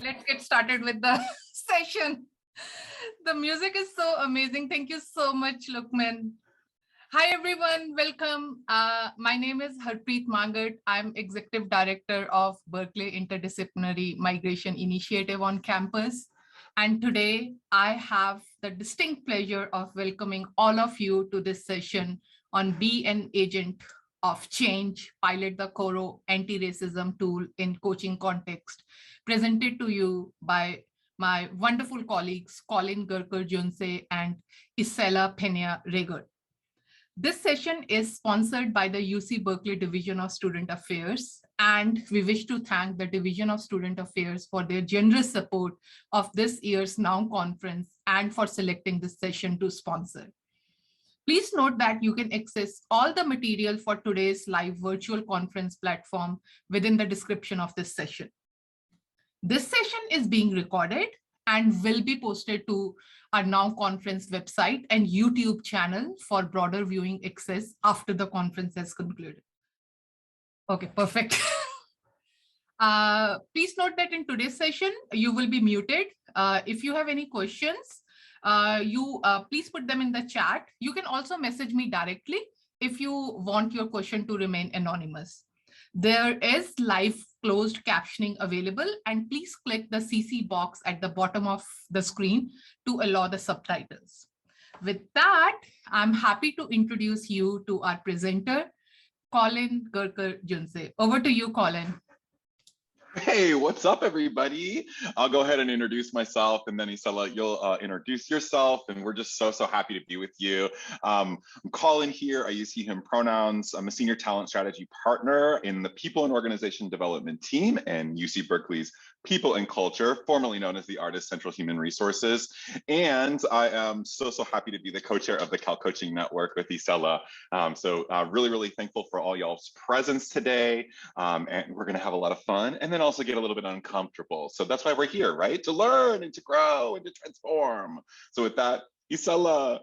Let's get started with the session. The music is so amazing. Thank you so much, Lukman. Hi, everyone. Welcome. My name is Harpreet Mangat. I'm Executive Director of Berkeley Interdisciplinary Migration Initiative on campus. And today I have the distinct pleasure of welcoming all of you to this session on Be an Agent of Change, Pilot the Coro Anti-Racism Tool in Coaching Context, presented to you by my wonderful colleagues, Colin Gerker-Junsay and Isela Peña-Rager. This session is sponsored by the UC Berkeley Division of Student Affairs, and we wish to thank the Division of Student Affairs for their generous support of this year's NOW conference and for selecting this session to sponsor. Please note that you can access all the material for today's live virtual conference platform within the description of this session. This session is being recorded and will be posted to our NOW conference website and YouTube channel for broader viewing access after the conference has concluded. Okay, perfect. Please note that in today's session, you will be muted. If you have any questions, please put them in the chat. You can also message me directly if you want your question to remain anonymous. There is live closed captioning available, and please click the CC box at the bottom of the screen to allow the subtitles. With that, I'm happy to introduce you to our presenter, Colin Gerker-Junsay. Over to you, Colin. Hey, what's up, everybody? I'll go ahead and introduce myself, and then Isela, you'll introduce yourself, and we're just so happy to be with you. I'm Colin here. I use he, him pronouns. I'm a senior talent strategy partner in the People and Organization Development team and UC Berkeley's People and Culture, formerly known as the Artist Central Human Resources. And I am so happy to be the co-chair of the Cal Coaching Network with Isela. Really thankful for all y'all's presence today. And we're gonna have a lot of fun and then also get a little bit uncomfortable. So that's why we're here, right? To learn and to grow and to transform. So with that, Isela.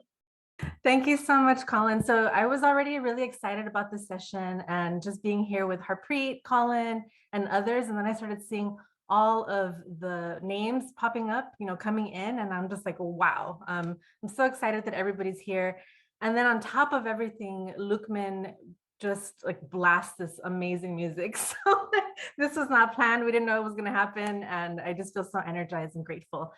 Thank you so much, Colin. So I was already really excited about this session and just being here with Harpreet, Colin, and others. And then I started seeing all of the names popping up, coming in, and I'm just like, wow. I'm so excited that everybody's here. And then on top of everything, Lukman just like blasts this amazing music. So this was not planned. We didn't know it was going to happen. And I just feel so energized and grateful.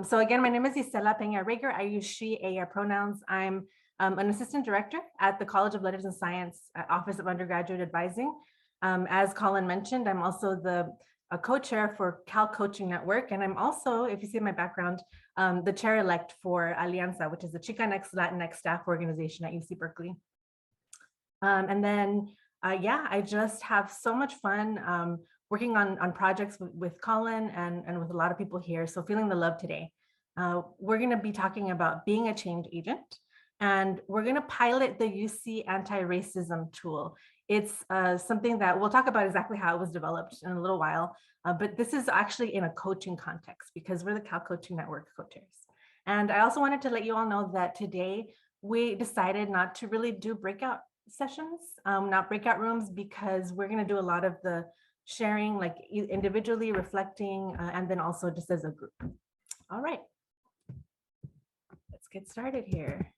So again, my name is Isela Peña-Rager. I use she, her pronouns. I'm an assistant director at the College of Letters and Science Office of Undergraduate Advising. As Colin mentioned, I'm also a co-chair for Cal Coaching Network. And I'm also, if you see my background, the chair-elect for Alianza, which is the Chicanx Latinx staff organization at UC Berkeley. And then, I just have so much fun working on projects with Colin and with a lot of people here. So feeling the love today. We're gonna be talking about being a change agent, and we're gonna pilot the UC anti-racism tool. It's something that we'll talk about exactly how it was developed in a little while, but this is actually in a coaching context because we're the Cal Coaching Network co-chairs. And I also wanted to let you all know that today we decided not to really do breakout sessions, not breakout rooms, because we're going to do a lot of the sharing, like individually reflecting, and then also just as a group. All right, let's get started here.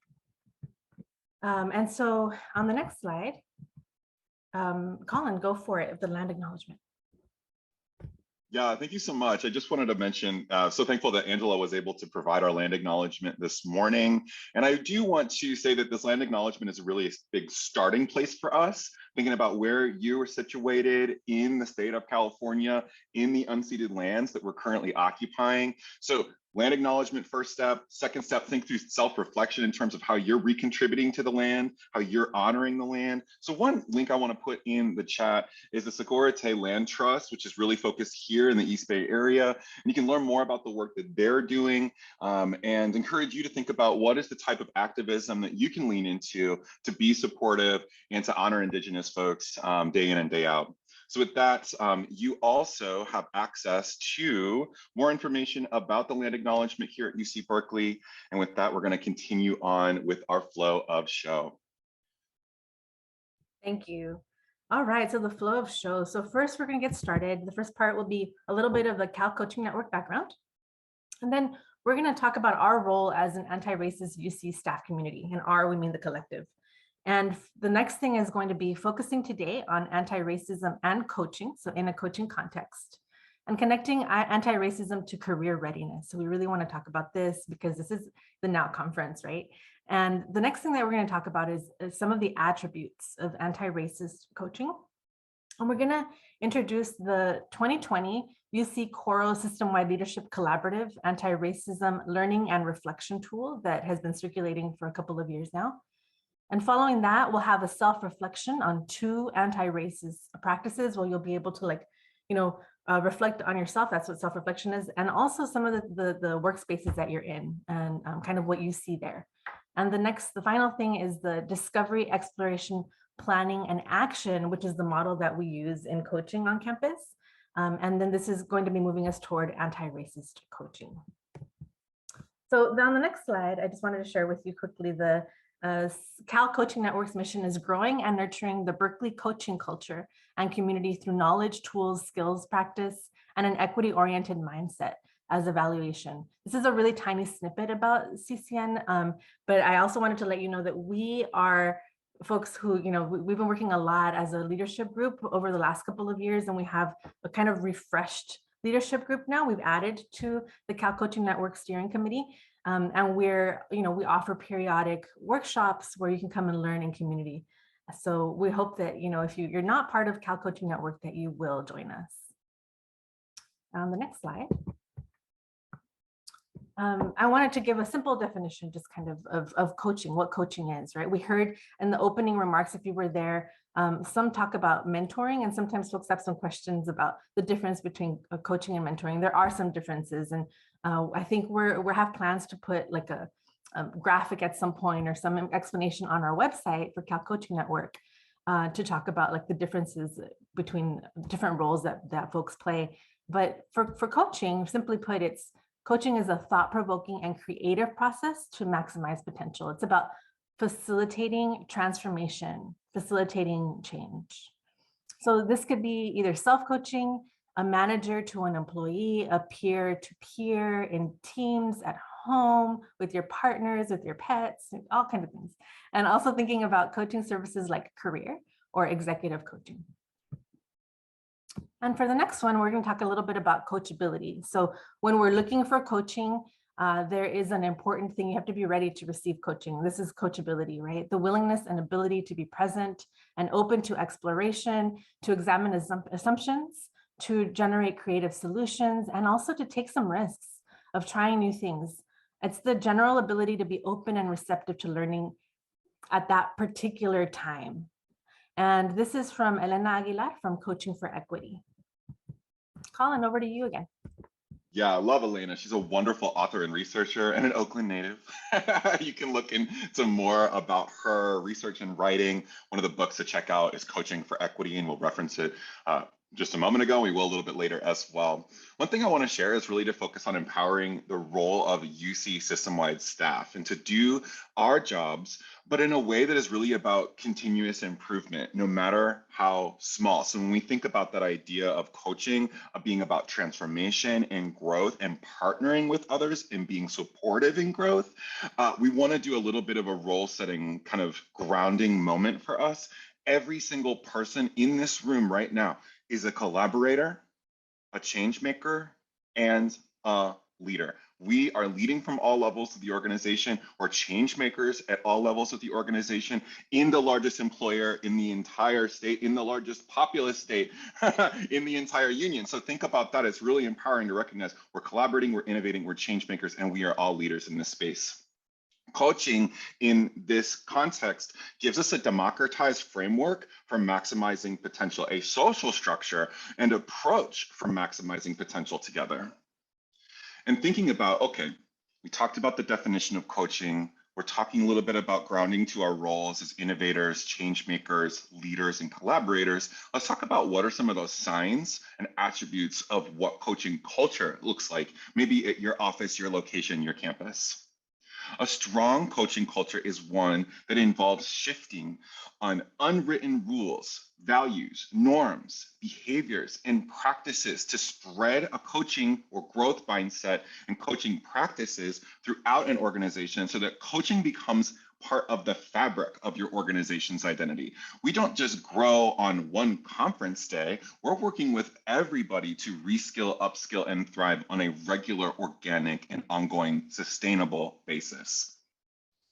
And so on the next slide, Colin, go for it, the land acknowledgement. Yeah, thank you so much. I just wanted to mention, so thankful that Angela was able to provide our land acknowledgement this morning. And I do want to say that this land acknowledgement is really a big starting place for us, thinking about where you are situated in the state of California, in the unceded lands that we're currently occupying. So land acknowledgement, first step. Second step, think through self-reflection in terms of how you're recontributing to the land, how you're honoring the land. So one link I want to put in the chat is the Socorro Land Trust, which is really focused here in the East Bay area. And you can learn more about the work that they're doing, and encourage you to think about what is the type of activism that you can lean into to be supportive and to honor Indigenous folks day in and day out. So with that, you also have access to more information about the land acknowledgement here at UC Berkeley. And with that, we're going to continue on with our flow of show. Thank you. All right, so the flow of shows. So first we're going to get started. The first part will be a little bit of the Cal Coaching Network background. And then we're going to talk about our role as an anti-racist UC staff community. And we mean the collective. And the next thing is going to be focusing today on anti-racism and coaching, so in a coaching context, and connecting anti-racism to career readiness. So we really want to talk about this because this is the NOW conference, right? And the next thing that we're going to talk about is some of the attributes of anti-racist coaching. And we're going to introduce the 2020 UC Coro System-Wide Leadership Collaborative Anti-Racism Learning and Reflection Tool that has been circulating for a couple of years now. And following that, we'll have a self-reflection on 2 anti-racist practices where you'll be able to reflect on yourself. That's what self-reflection is. And also some of the workspaces that you're in and kind of what you see there. And the final thing is the discovery, exploration, planning, and action, which is the model that we use in coaching on campus. And then this is going to be moving us toward anti-racist coaching. So on the next slide, I just wanted to share with you quickly the Cal Coaching Network's mission is growing and nurturing the Berkeley coaching culture and community through knowledge, tools, skills, practice, and an equity-oriented mindset as evaluation. This is a really tiny snippet about CCN, but I also wanted to let you know that we are folks who, we've been working a lot as a leadership group over the last couple of years, and we have a kind of refreshed leadership group now. We've added to the Cal Coaching Network Steering Committee. And we offer periodic workshops where you can come and learn in community. So we hope that, if you're not part of Cal Coaching Network, that you will join us. On the next slide. I wanted to give a simple definition just kind of coaching, what coaching is, right? We heard in the opening remarks, if you were there, some talk about mentoring, and sometimes folks have some questions about the difference between coaching and mentoring. There are some differences, and I think we have plans to put like a graphic at some point or some explanation on our website for Cal Coaching Network to talk about like the differences between different roles that folks play. But for coaching, simply put, coaching is a thought-provoking and creative process to maximize potential. It's about facilitating transformation, facilitating change. So this could be either self-coaching, a manager to an employee, a peer-to-peer, in teams, at home, with your partners, with your pets, all kinds of things. And also thinking about coaching services like career or executive coaching. And for the next one, we're going to talk a little bit about coachability. So when we're looking for coaching, there is an important thing. You have to be ready to receive coaching. This is coachability, right? The willingness and ability to be present and open to exploration, to examine assumptions, to generate creative solutions, and also to take some risks of trying new things. It's the general ability to be open and receptive to learning at that particular time. And this is from Elena Aguilar from Coaching for Equity. Colin, over to you again. Yeah, I love Elena. She's a wonderful author and researcher and an Oakland native. You can look into more about her research and writing. One of the books to check out is Coaching for Equity, and we'll reference it just a moment ago. We will a little bit later as well. One thing I want to share is really to focus on empowering the role of UC system-wide staff and to do our jobs, but in a way that is really about continuous improvement, no matter how small. So when we think about that idea of coaching, being about transformation and growth and partnering with others and being supportive in growth, we want to do a little bit of a role setting kind of grounding moment for us. Every single person in this room right now is a collaborator, a change maker, and a leader. We are leading from all levels of the organization, or change makers at all levels of the organization, in the largest employer in the entire state, in the largest populous state in the entire union. So think about that. It's really empowering to recognize we're collaborating, we're innovating, we're change makers, and we are all leaders in this space. Coaching in this context gives us a democratized framework for maximizing potential, a social structure and approach for maximizing potential together. And thinking about, okay, we talked about the definition of coaching. We're talking a little bit about grounding to our roles as innovators, change makers, leaders, and collaborators. Let's talk about what are some of those signs and attributes of what coaching culture looks like, maybe at your office, your location, your campus. A strong coaching culture is one that involves shifting on unwritten rules, values, norms, behaviors, and practices to spread a coaching or growth mindset and coaching practices throughout an organization so that coaching becomes part of the fabric of your organization's identity. We don't just grow on one conference day. We're working with everybody to reskill, upskill, and thrive on a regular, organic, and ongoing sustainable basis.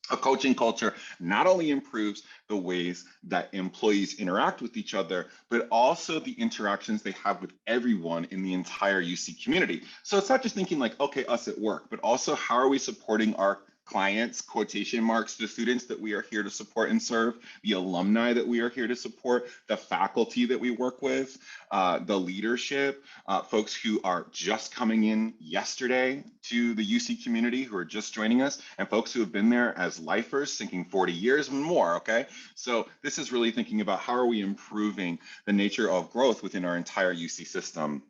A coaching culture not only improves the ways that employees interact with each other, but also the interactions they have with everyone in the entire UC community. So it's not just thinking like, okay, us at work, but also how are we supporting our clients, quotation marks, the students that we are here to support and serve, the alumni that we are here to support, the faculty that we work with, the leadership, folks who are just coming in yesterday to the UC community who are just joining us, and folks who have been there as lifers thinking 40 years and more, okay? So this is really thinking about how are we improving the nature of growth within our entire UC system.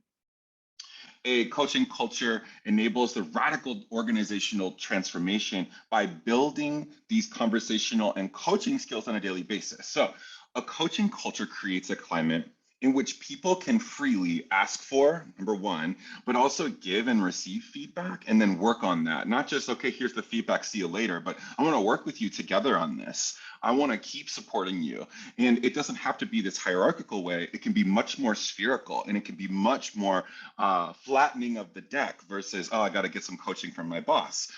A coaching culture enables the radical organizational transformation by building these conversational and coaching skills on a daily basis. So a coaching culture creates a climate in which people can freely ask for, number one, but also give and receive feedback and then work on that. Not just, okay, here's the feedback, see you later, but I want to work with you together on this. I want to keep supporting you. And it doesn't have to be this hierarchical way. It can be much more spherical, and it can be much more flattening of the deck versus, oh, I got to get some coaching from my boss.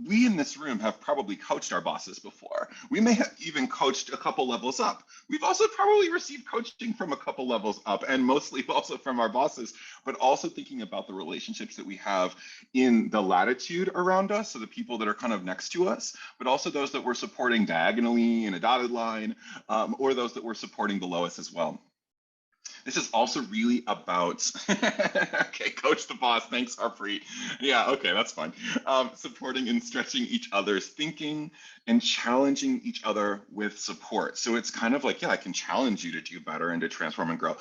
We in this room have probably coached our bosses before. We may have even coached a couple levels up. We've also probably received coaching from a couple levels up, and mostly also from our bosses, but also thinking about the relationships that we have in the latitude around us, so the people that are kind of next to us, but also those that we're supporting diagonally in a dotted line, or those that we're supporting below us as well. This is also really about, okay, coach the boss, thanks Harpreet. Yeah, okay, that's fine. Supporting and stretching each other's thinking and challenging each other with support. So it's kind of like, yeah, I can challenge you to do better and to transform and grow.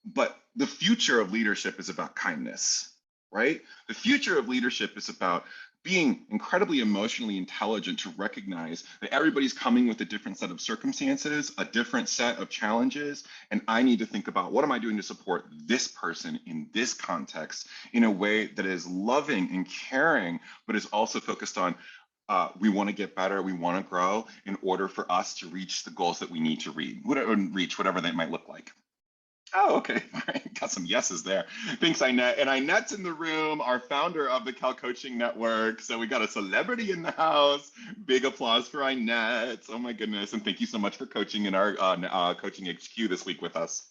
But the future of leadership is about kindness, right? The future of leadership is about being incredibly emotionally intelligent to recognize that everybody's coming with a different set of circumstances, a different set of challenges, and I need to think about what am I doing to support this person in this context in a way that is loving and caring, but is also focused on we want to get better, we want to grow in order for us to reach the goals that we need to reach, whatever they might look like. Oh, okay. All right. Got some yeses there. Thanks, Inette. And Inette's in the room, our founder of the Cal Coaching Network. So we got a celebrity in the house. Big applause for Inette. Oh my goodness. And thank you so much for coaching in our Coaching HQ this week with us.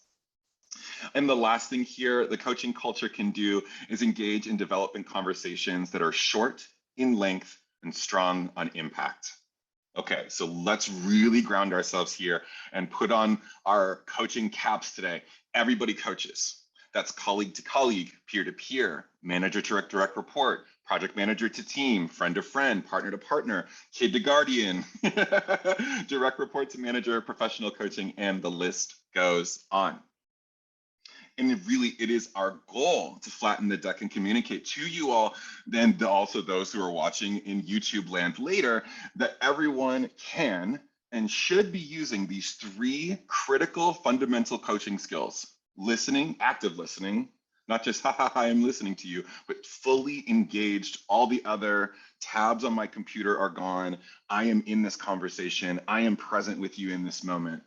And the last thing here, the coaching culture can do is engage in developing conversations that are short in length and strong on impact. Okay, so let's really ground ourselves here and put on our coaching caps today. Everybody coaches. That's colleague to colleague, peer to peer, manager to direct report, project manager to team, friend to friend, partner to partner, kid to guardian, direct report to manager, professional coaching, and the list goes on. And it is our goal to flatten the deck and communicate to you all, then also those who are watching in YouTube land later, that everyone can and should be using these three critical fundamental coaching skills: listening, active listening, not just ha ha ha, I'm listening to you, but fully engaged. All the other tabs on my computer are gone. I am in this conversation. I am present with you in this moment.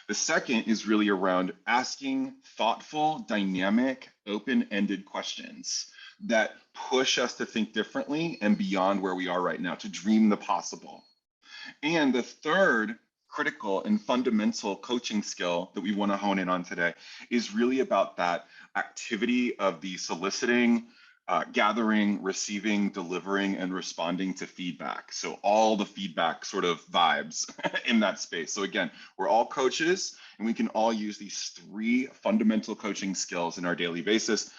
The second is really around asking thoughtful, dynamic, open-ended questions that push us to think differently and beyond where we are right now, to dream the possible. And the third critical and fundamental coaching skill that we want to hone in on today is really about that activity of the soliciting, gathering, receiving, delivering, and responding to feedback. So all the feedback sort of vibes in that space. So again, we're all coaches and we can all use these three fundamental coaching skills in our daily basis: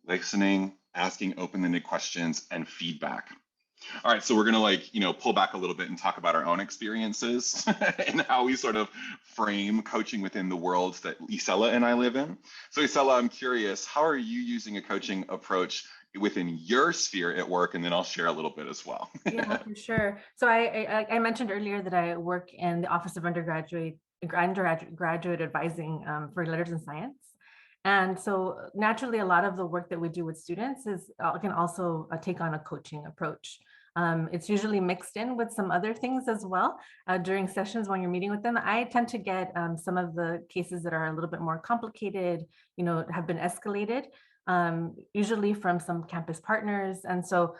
listening, asking open-ended questions, and feedback. All right, so we're gonna pull back a little bit and talk about our own experiences and how we sort of frame coaching within the worlds that Isela and I live in. So Isela, I'm curious, how are you using a coaching approach within your sphere at work, and then I'll share a little bit as well. Yeah, for sure. So I mentioned earlier that I work in the Office of Undergraduate Advising for Letters and Science. And so naturally, a lot of the work that we do with students can also take on a coaching approach. It's usually mixed in with some other things as well during sessions when you're meeting with them. I tend to get some of the cases that are a little bit more complicated, have been escalated, usually from some campus partners. And so,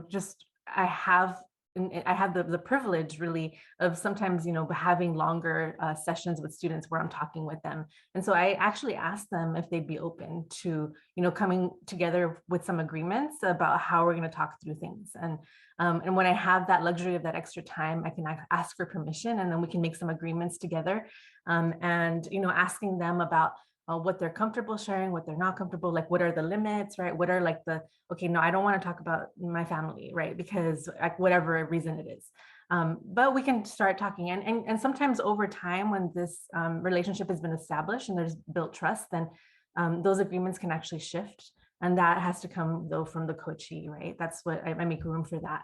just I have the privilege really of sometimes, having longer sessions with students where I'm talking with them. And so I actually asked them if they'd be open to, coming together with some agreements about how we're going to talk through things. And when I have that luxury of that extra time, I can ask for permission, and then we can make some agreements together. And, asking them about what they're comfortable sharing, what they're not comfortable, like what are the limits, right? What are like okay, no, I don't want to talk about my family, right? Because like whatever reason it is. But we can start talking. And sometimes over time, when this relationship has been established and there's built trust, then those agreements can actually shift. And that has to come though from the coachee, right? That's what I make room for that.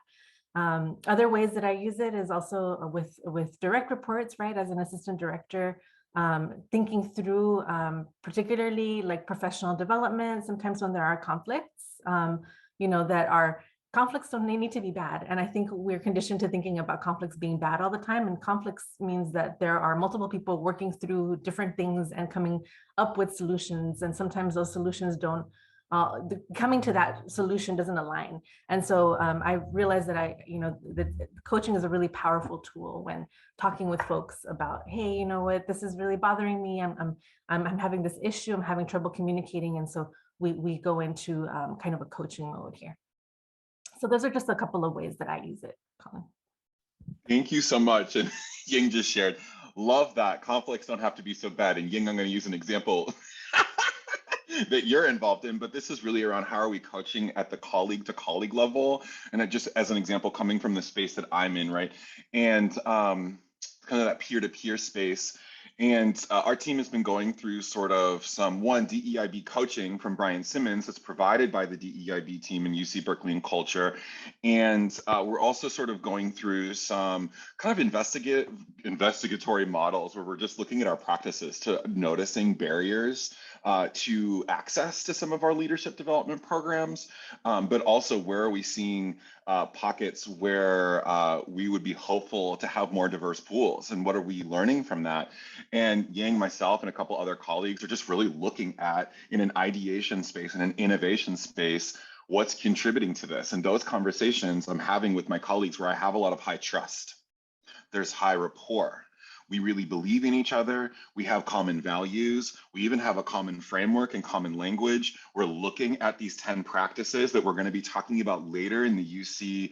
Other ways that I use it is also with direct reports, right? As an assistant director, thinking through particularly like professional development, sometimes when there are conflicts, that are conflicts don't need to be bad. And I think we're conditioned to thinking about conflicts being bad all the time. And conflicts means that there are multiple people working through different things and coming up with solutions. And sometimes those solutions don't, coming to that solution doesn't align. And so I realized that that coaching is a really powerful tool when talking with folks about, hey, you know what, this is really bothering me. I'm having this issue. I'm having trouble communicating. And so we go into kind of a coaching mode here. So those are just a couple of ways that I use it, Colin. Thank you so much. And Ying just shared, love that. Conflicts don't have to be so bad. And Ying, I'm going to use an example that you're involved in, but this is really around how are we coaching at the colleague to colleague level. And just as an example, coming from the space that I'm in, right? And kind of that peer-to-peer space. And our team has been going through sort of some DEIB coaching from Brian Simmons that's provided by the DEIB team in UC Berkeley in culture. And we're also sort of going through some kind of investigatory models where we're just looking at our practices to noticing barriers to access to some of our leadership development programs, but also where are we seeing pockets where we would be hopeful to have more diverse pools, and what are we learning from that? And Yang, myself, and a couple other colleagues are just really looking at, in an ideation space, in an innovation space, what's contributing to this. And those conversations I'm having with my colleagues where I have a lot of high trust. There's high rapport. We really believe in each other. We have common values. We even have a common framework and common language. We're looking at these 10 practices that we're going to be talking about later in the UC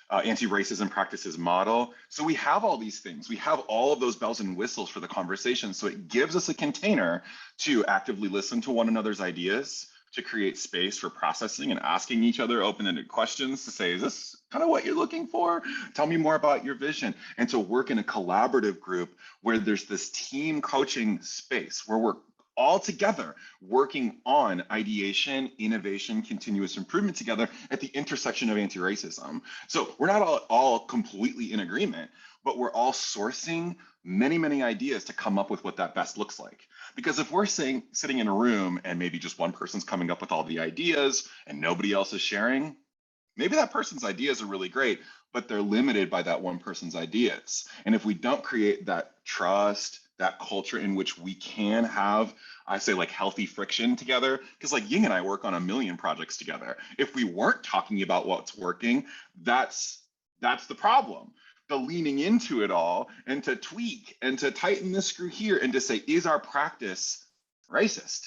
anti-racism practices model. So we have all these things. We have all of those bells and whistles for the conversation. So it gives us a container to actively listen to one another's ideas, to create space for processing and asking each other open-ended questions to say, is this kind of what you're looking for? Tell me more about your vision. And to work in a collaborative group where there's this team coaching space where we're all together working on ideation, innovation, continuous improvement together at the intersection of anti-racism. So we're not all completely in agreement, but we're all sourcing many, many ideas to come up with what that best looks like. Because if we're sitting in a room and maybe just one person's coming up with all the ideas and nobody else is sharing, maybe that person's ideas are really great, but they're limited by that one person's ideas. And if we don't create that trust, that culture in which we can have, I say, like healthy friction together, because like Ying and I work on a million projects together. If we weren't talking about what's working, that's the problem. The leaning into it all and to tweak and to tighten the screw here and to say, is our practice racist?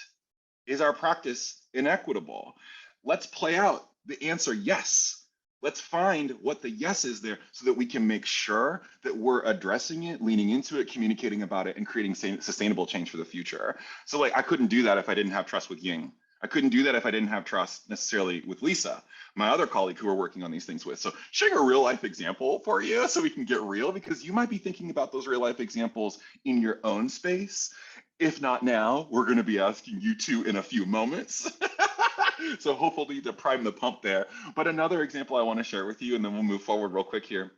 Is our practice inequitable? Let's play out the answer yes. Let's find what the yes is there so that we can make sure that we're addressing it, leaning into it, communicating about it, and creating sustainable change for the future. So like, I couldn't do that if I didn't have trust with Ying. I couldn't do that if I didn't have trust necessarily with Lisa, my other colleague who we're working on these things with. So sharing a real life example for you so we can get real, because you might be thinking about those real life examples in your own space. If not now, we're going to be asking you to in a few moments. So hopefully to prime the pump there. But another example I want to share with you, and then we'll move forward real quick here.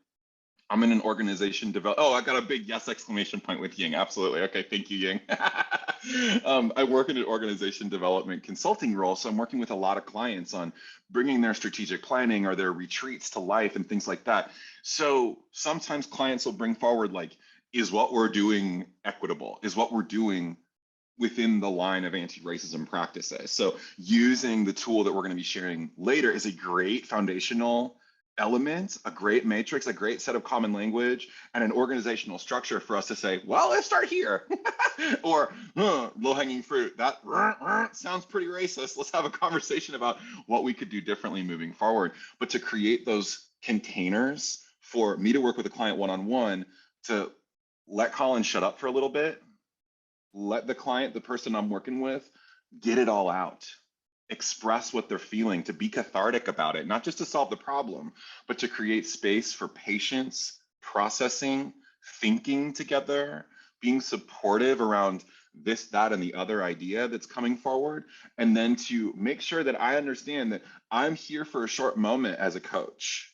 I'm in an organization Oh, I got a big yes exclamation point with Ying. Absolutely. Okay, thank you, Ying. I work in an organization development consulting role, so I'm working with a lot of clients on bringing their strategic planning or their retreats to life and things like that. So sometimes clients will bring forward like, is what we're doing equitable? Is what we're doing within the line of anti-racism practices? So using the tool that we're going to be sharing later is a great foundational element, a great matrix, a great set of common language, and an organizational structure for us to say, well, let's start here. Or low-hanging fruit, that sounds pretty racist. Let's have a conversation about what we could do differently moving forward. But to create those containers for me to work with a client one-on-one, to let Colin shut up for a little bit, let the client, the person I'm working with, get it all out. Express what they're feeling, to be cathartic about it, not just to solve the problem, but to create space for patience, processing, thinking together, being supportive around this, that, and the other idea that's coming forward, and then to make sure that I understand that I'm here for a short moment as a coach.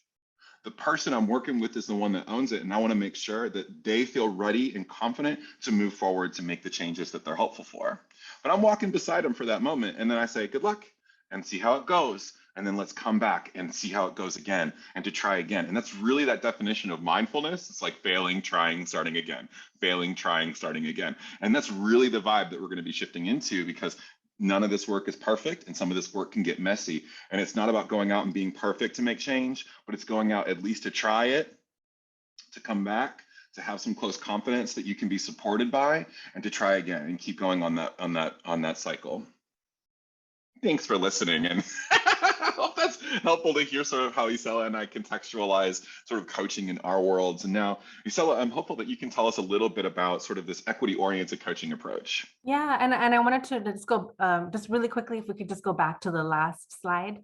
The person I'm working with is the one that owns it, and I want to make sure that they feel ready and confident to move forward to make the changes that they're helpful for. But I'm walking beside them for that moment, and then I say, good luck, and see how it goes, and then let's come back and see how it goes again, and to try again. And that's really that definition of mindfulness. It's like failing, trying, starting again, failing, trying, starting again. And that's really the vibe that we're going to be shifting into, because none of this work is perfect, and some of this work can get messy. And it's not about going out and being perfect to make change, but it's going out at least to try it, to come back, to have some close confidence that you can be supported by, and to try again and keep going on that cycle. Thanks for listening, and I hope that's helpful to hear sort of how Isela and I contextualize sort of coaching in our worlds. And now, Isela, I'm hopeful that you can tell us a little bit about sort of this equity-oriented coaching approach. Yeah, and I wanted to just go just really quickly, if we could just go back to the last slide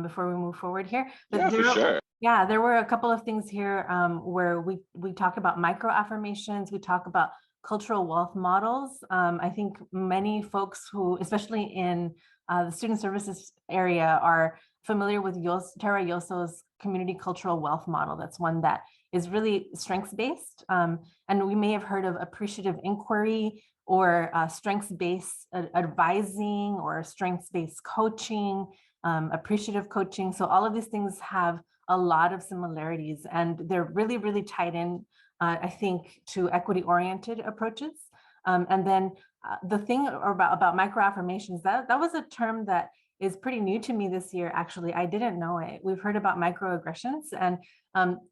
before we move forward here. But yeah, for sure. Yeah, there were a couple of things here where we talk about micro affirmations, we talk about cultural wealth models. I think many folks who, especially in the student services area, are familiar with Tara Yoso's community cultural wealth model. That's one that is really strengths-based. And we may have heard of appreciative inquiry, or strengths-based advising, or strengths-based coaching, appreciative coaching. So all of these things have a lot of similarities, and they're really, really tied in, I think, to equity-oriented approaches. And then the thing about microaffirmations, that was a term that is pretty new to me this year, actually. I didn't know it. We've heard about microaggressions, and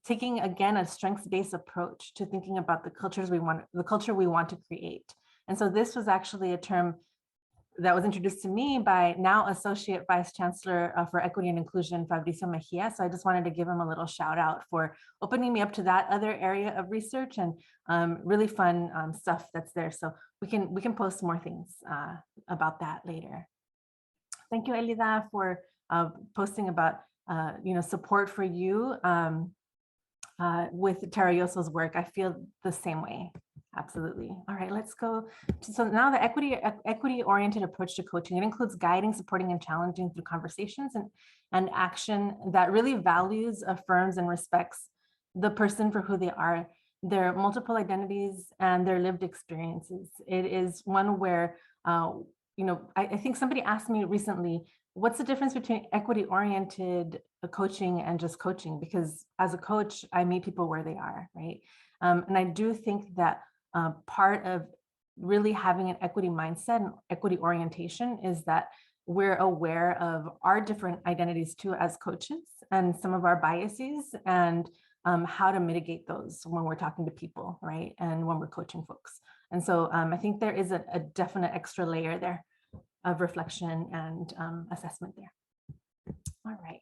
taking, again, a strengths-based approach to thinking about the culture we want to create. And so this was actually a term that was introduced to me by now Associate Vice Chancellor for Equity and Inclusion, Fabrizio Mejia. So I just wanted to give him a little shout out for opening me up to that other area of research, and really fun stuff that's there. So we can post more things about that later. Thank you, Elida, for posting about support for you with Tara Yoso's work. I feel the same way. Absolutely. All right, let's go. So now the equity-oriented approach to coaching, it includes guiding, supporting, and challenging through conversations and action that really values, affirms, and respects the person for who they are, their multiple identities, and their lived experiences. It is one where, I think somebody asked me recently, what's the difference between equity-oriented coaching and just coaching? Because as a coach, I meet people where they are, right? And I do think that part of really having an equity mindset and equity orientation is that we're aware of our different identities too as coaches, and some of our biases, and how to mitigate those when we're talking to people, right? And when we're coaching folks. And so I think there is a definite extra layer there of reflection and assessment there. All right.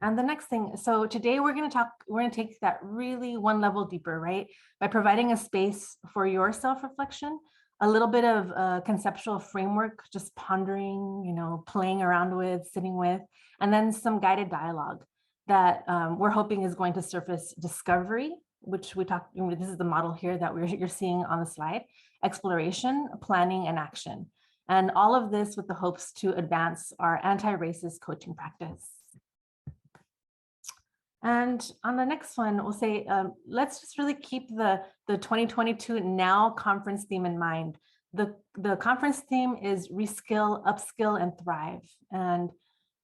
And the next thing, so today we're going to take that really one level deeper, right? By providing a space for your self-reflection, a little bit of a conceptual framework, just pondering, playing around with, sitting with, and then some guided dialogue that we're hoping is going to surface discovery, which we talked, this is the model here that you're seeing on the slide, exploration, planning, and action. And all of this with the hopes to advance our anti-racist coaching practice. And on the next one, we'll say, let's just really keep the 2022 NOW conference theme in mind. The conference theme is reskill, upskill, and thrive. And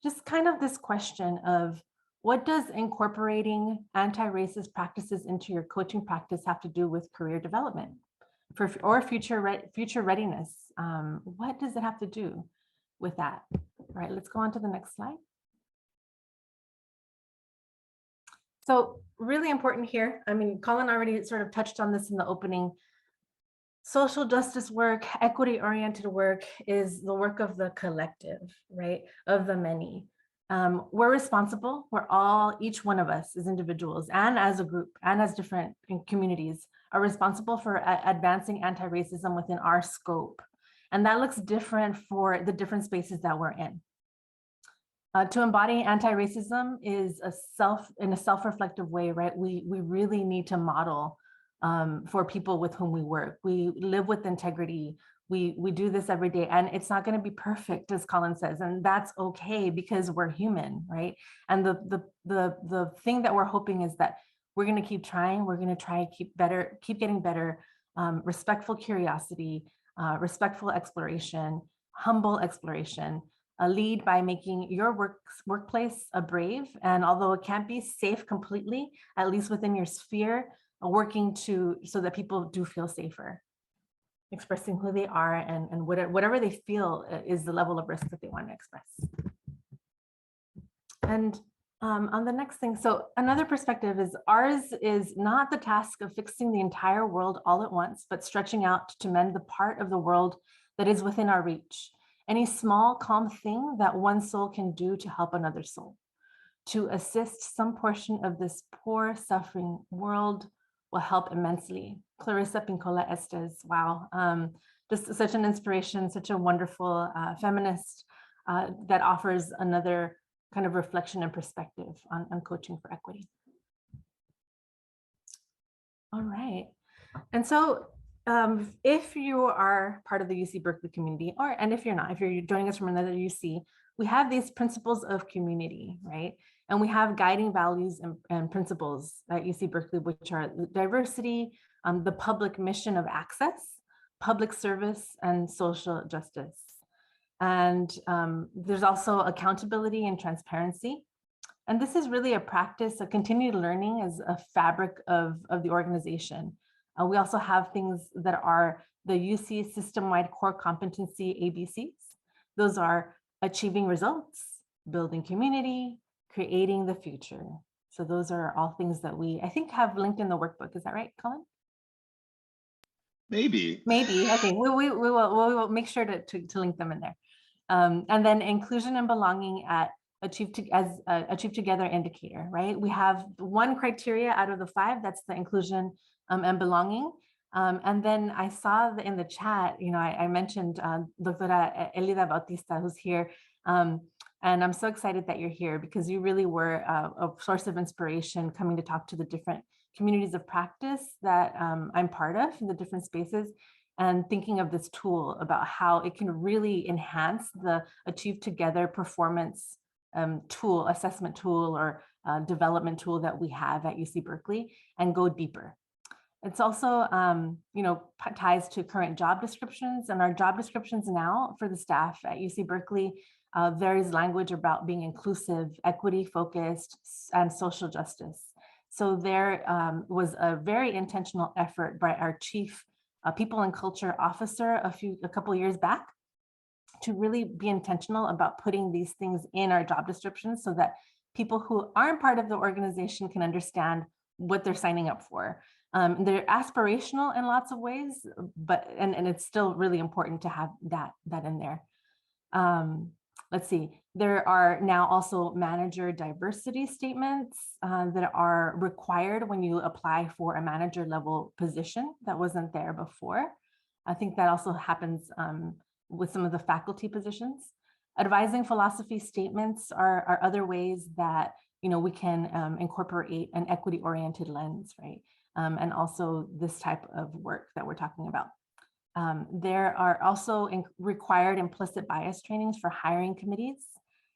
just kind of this question of, what does incorporating anti-racist practices into your coaching practice have to do with career development or future readiness? What does it have to do with that? All right, let's go on to the next slide. So really important here. I mean, Colin already sort of touched on this in the opening. Social justice work, equity-oriented work is the work of the collective, right? Of the many. We're responsible. Each one of us as individuals and as a group and as different communities are responsible for advancing anti-racism within our scope. And that looks different for the different spaces that we're in. To embody anti-racism is in a self-reflective way, right? We really need to model for people with whom we work. We live with integrity. We do this every day, and it's not going to be perfect, as Colin says, and that's okay because we're human, right? And the thing that we're hoping is that we're going to keep trying. We're going to try keep getting better. Respectful curiosity, respectful exploration, humble exploration. Lead by making your workplace a brave, and although it can't be safe completely, at least within your sphere, working so that people do feel safer, expressing who they are and whatever they feel is the level of risk that they want to express. And on the next thing, so another perspective is ours is not the task of fixing the entire world all at once, but stretching out to mend the part of the world that is within our reach. Any small, calm thing that one soul can do to help another soul, to assist some portion of this poor, suffering world will help immensely. Clarissa Pinkola Estes, wow. Just such an inspiration, such a wonderful feminist that offers another kind of reflection and perspective on coaching for equity. All right. And so if you are part of the UC Berkeley community, and if you're not, if you're joining us from another UC, we have these principles of community, right? And we have guiding values and principles at UC Berkeley, which are diversity, the public mission of access, public service, and social justice. And there's also accountability and transparency. And this is really a practice of continued learning as a fabric of the organization. We also have things that are the UC system-wide core competency ABCs. Those are achieving results, building community, creating the future. So those are all things that I think have linked in the workbook. Is that right, Colin? Maybe. Okay, we will make sure to link them in there. And then inclusion and belonging at Achieve Together indicator, right? We have one criteria out of the 5, that's the inclusion and belonging. And then I saw in the chat, I mentioned Doctora Elida Bautista, who's here. And I'm so excited that you're here because you really were a source of inspiration coming to talk to the different communities of practice that I'm part of in the different spaces, and thinking of this tool about how it can really enhance the Achieve Together performance tool, assessment tool, or development tool that we have at UC Berkeley, and go deeper. It's also, ties to current job descriptions, and our job descriptions now for the staff at UC Berkeley, there is language about being inclusive, equity focused, and social justice. So there was a very intentional effort by our chief people and culture officer a couple of years back to really be intentional about putting these things in our job descriptions so that people who aren't part of the organization can understand what they're signing up for. They're aspirational in lots of ways, but and it's still really important to have that in there. Let's see, there are now also manager diversity statements that are required when you apply for a manager level position that wasn't there before. I think that also happens with some of the faculty positions. Advising philosophy statements are other ways that we can incorporate an equity-oriented lens, right? And also this type of work that we're talking about. There are also required implicit bias trainings for hiring committees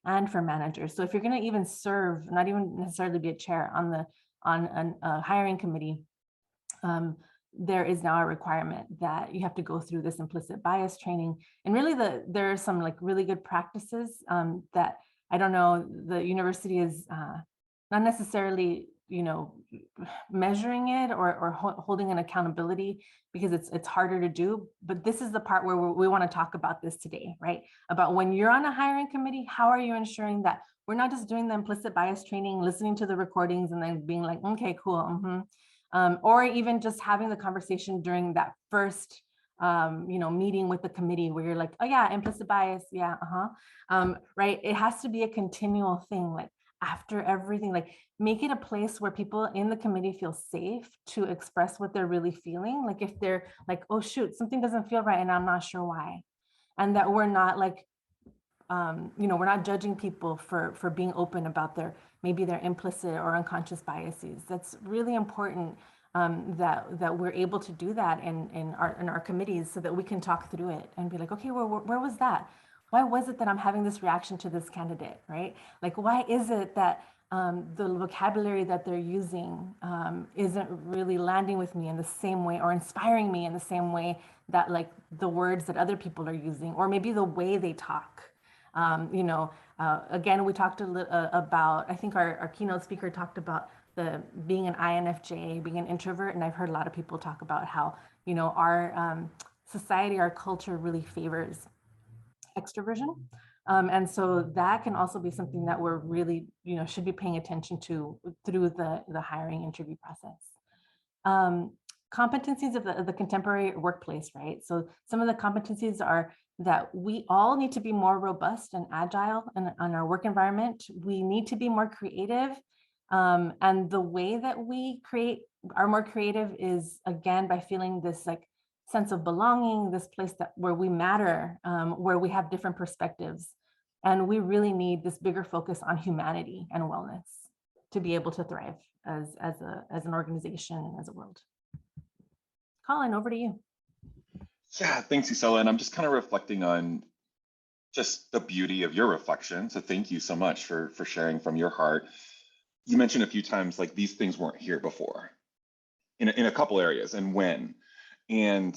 and for managers. So if you're going to even serve, not even necessarily be a chair on a hiring committee, there is now a requirement that you have to go through this implicit bias training. And really there are some like really good practices that I don't know, the university is not necessarily, you know, measuring it or holding an accountability because it's harder to do. But this is the part where we want to talk about this today, right? About when you're on a hiring committee, how are you ensuring that we're not just doing the implicit bias training, listening to the recordings and then being like, okay, cool. Or even just having the conversation during that first meeting with the committee where you're like, oh yeah, implicit bias, yeah, right? It has to be a continual thing, like after everything, like make it a place where people in the committee feel safe to express what they're really feeling. Like if they're like, oh shoot, something doesn't feel right and I'm not sure why. And that we're not like, we're not judging people for being open about maybe their implicit or unconscious biases. That's really important that we're able to do that in our committees so that we can talk through it and be like, okay, well, where was that? Why was it that I'm having this reaction to this candidate, right? Like, why is it that the vocabulary that they're using isn't really landing with me in the same way or inspiring me in the same way that like the words that other people are using, or maybe the way they talk. Again, we talked about, I think our keynote speaker talked about being an INFJ, being an introvert. And I've heard a lot of people talk about how, our society, our culture really favors extroversion. And so that can also be something that we're really, should be paying attention to through the hiring interview process. Competencies of the contemporary workplace, right? So some of the competencies are that we all need to be more robust and agile in our work environment. We need to be more creative. And the way that we are more creative is, again, by feeling this like sense of belonging, this place where we matter, where we have different perspectives. And we really need this bigger focus on humanity and wellness to be able to thrive as an organization and as a world. Colin, over to you. Yeah, thanks, Isela. And I'm just kind of reflecting on just the beauty of your reflection. So thank you so much for sharing from your heart. You mentioned a few times like these things weren't here before in a couple areas, and when. And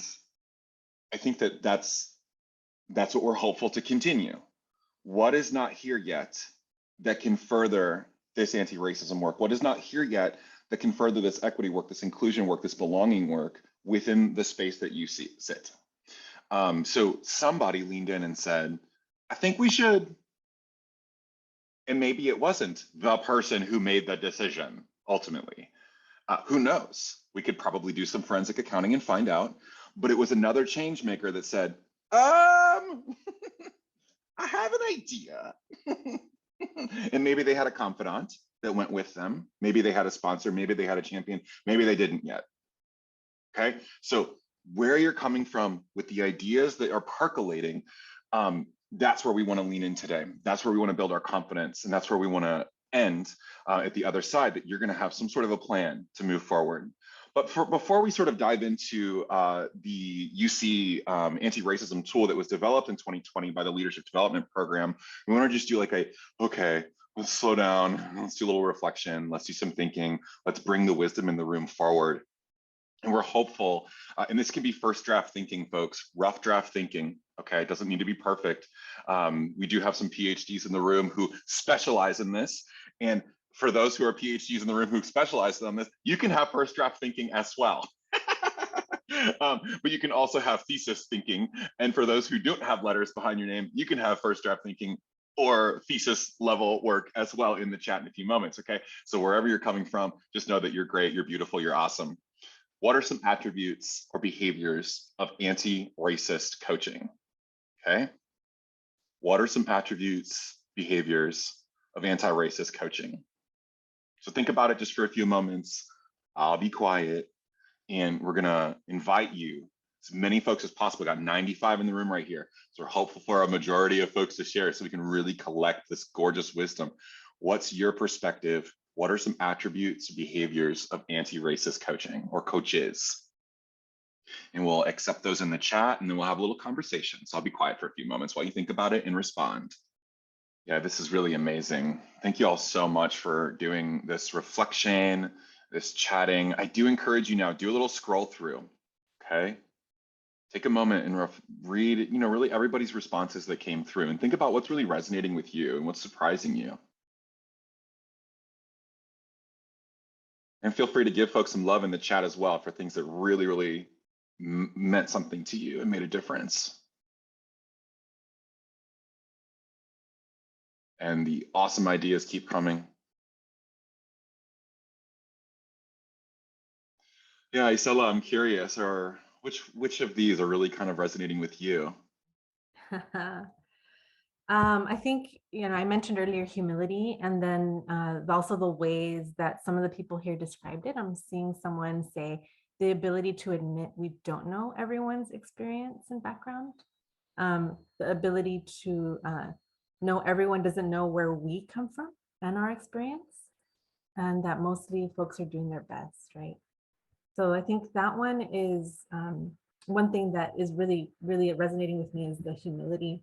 I think that's what we're hopeful to continue. What is not here yet that can further this anti-racism work? What is not here yet that can further this equity work, this inclusion work, this belonging work within the space that you sit? So somebody leaned in and said, I think we should. And maybe it wasn't the person who made the decision ultimately. Who knows? We could probably do some forensic accounting and find out. But it was another change maker that said, I have an idea. And maybe they had a confidant that went with them. Maybe they had a sponsor. Maybe they had a champion. Maybe they didn't yet. Okay, so where you're coming from with the ideas that are percolating, that's where we want to lean in today. That's where we want to build our confidence. And that's where we want to end at the other side, that you're going to have some sort of a plan to move forward. But before we sort of dive into the UC anti-racism tool that was developed in 2020 by the Leadership Development Program, we want to just do like okay, let's slow down. Let's do a little reflection. Let's do some thinking. Let's bring the wisdom in the room forward. And we're hopeful, and this can be first draft thinking, folks, rough draft thinking, okay? It doesn't need to be perfect. We do have some PhDs in the room who specialize in this. And for those who are PhDs in the room who specialize in this, you can have first draft thinking as well. But you can also have thesis thinking. And for those who don't have letters behind your name, you can have first draft thinking or thesis level work as well in the chat in a few moments, okay? So wherever you're coming from, just know that you're great, you're beautiful, you're awesome. What are some attributes or behaviors of anti-racist coaching? Okay. What are some attributes, behaviors of anti-racist coaching? So think about it just for a few moments. I'll be quiet and we're gonna invite you, as many folks as possible. We got 95 in the room right here. So we're hopeful for a majority of folks to share so we can really collect this gorgeous wisdom. What's your perspective? What are some attributes, behaviors of anti-racist coaching or coaches? And we'll accept those in the chat, and then we'll have a little conversation. So I'll be quiet for a few moments while you think about it and respond. Yeah, this is really amazing. Thank you all so much for doing this reflection, this chatting. I do encourage you now, do a little scroll through, okay? Take a moment and read, really everybody's responses that came through, and think about what's really resonating with you and what's surprising you. And feel free to give folks some love in the chat as well for things that really, really meant something to you and made a difference. And the awesome ideas keep coming. Yeah, Isela, I'm curious, which of these are really kind of resonating with you? I think, I mentioned earlier humility, and then also the ways that some of the people here described it. I'm seeing someone say the ability to admit we don't know everyone's experience and background, the ability to know everyone doesn't know where we come from and our experience, and that mostly folks are doing their best, right? So I think that one is one thing that is really, really resonating with me, is the humility.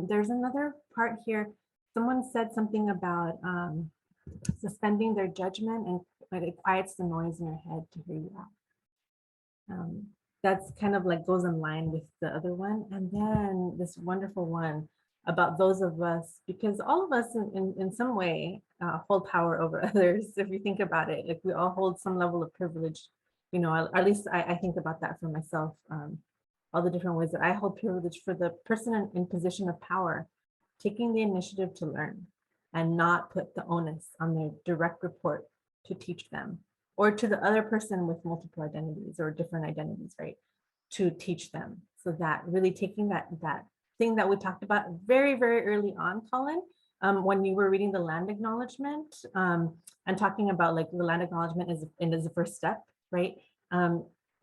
There's another part here. Someone said something about suspending their judgment, and it quiets the noise in your head to hear you out. That's kind of like goes in line with the other one. And then this wonderful one about those of us, because all of us in some way hold power over others. If you think about it, like we all hold some level of privilege, at least I think about that for myself. All the different ways that I hold privilege, for the person in position of power, taking the initiative to learn and not put the onus on their direct report to teach them, or to the other person with multiple identities or different identities, right? To teach them. So that really taking that thing that we talked about very, very early on, Colin, when you were reading the land acknowledgement, and talking about like the land acknowledgement is the first step, right?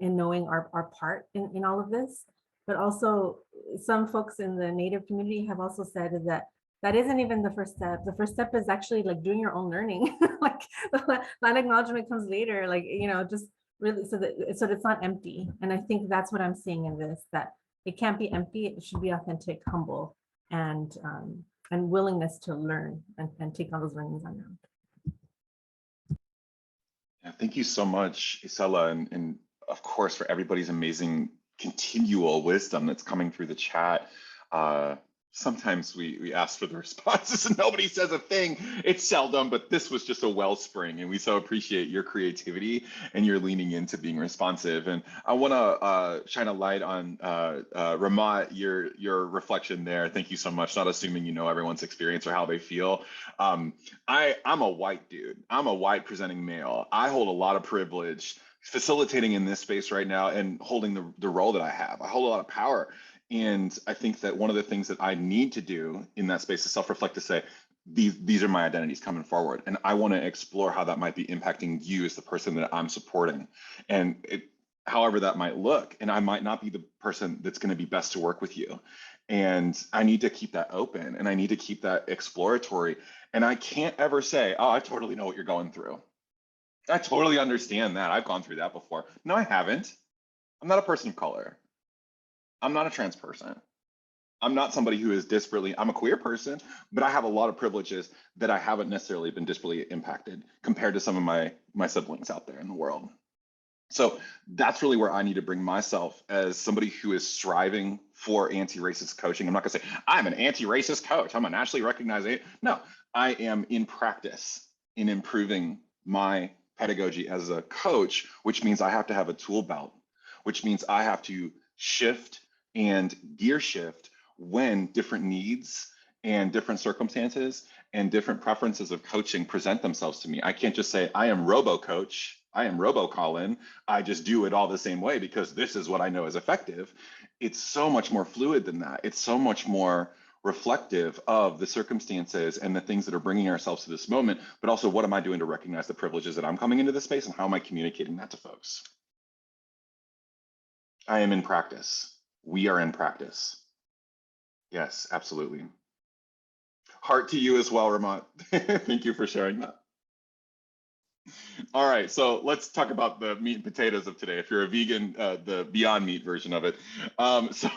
In knowing our part in all of this. But also some folks in the Native community have also said that that isn't even the first step. The first step is actually like doing your own learning. Like land acknowledgement comes later, like, just really so that it's not empty. And I think that's what I'm seeing in this, that it can't be empty. It should be authentic, humble, and willingness to learn and take on those learnings on your own. Yeah, thank you so much, Isela, and of course for everybody's amazing continual wisdom that's coming through the chat. Sometimes we ask for the responses and nobody says a thing. It's seldom, but this was just a wellspring, and we so appreciate your creativity and your leaning into being responsive. And I want to shine a light on Ramat, your reflection there. Thank you so much. Not assuming you know everyone's experience or how they feel. I'm a white dude. I'm a white presenting male. I hold a lot of privilege facilitating in this space right now and holding the role that I have. I hold a lot of power. And I think that one of the things that I need to do in that space is self-reflect, to say, these are my identities coming forward. And I want to explore how that might be impacting you as the person that I'm supporting. And however that might look, and I might not be the person that's going to be best to work with you. And I need to keep that open, and I need to keep that exploratory. And I can't ever say, oh, I totally know what you're going through. I totally understand that. I've gone through that before. No, I haven't. I'm not a person of color. I'm not a trans person. I'm not somebody who is disparately, I'm a queer person, but I have a lot of privileges that I haven't necessarily been disparately impacted compared to some of my siblings out there in the world. So that's really where I need to bring myself as somebody who is striving for anti-racist coaching. I'm not gonna say I'm an anti-racist coach, I'm a nationally recognized. No, I am in practice in improving my pedagogy as a coach, which means I have to have a tool belt, which means I have to shift and gear shift when different needs and different circumstances and different preferences of coaching present themselves to me. I can't just say, I am robo coach, I am robo Colin, I just do it all the same way because this is what I know is effective. It's so much more fluid than that. It's so much more reflective of the circumstances and the things that are bringing ourselves to this moment, but also what am I doing to recognize the privileges that I'm coming into this space, and how am I communicating that to folks? I am in practice. We are in practice. Yes, absolutely. Heart to you as well, Ramat. Thank you for sharing that. All right, so let's talk about the meat and potatoes of today. If you're a vegan, the Beyond Meat version of it. So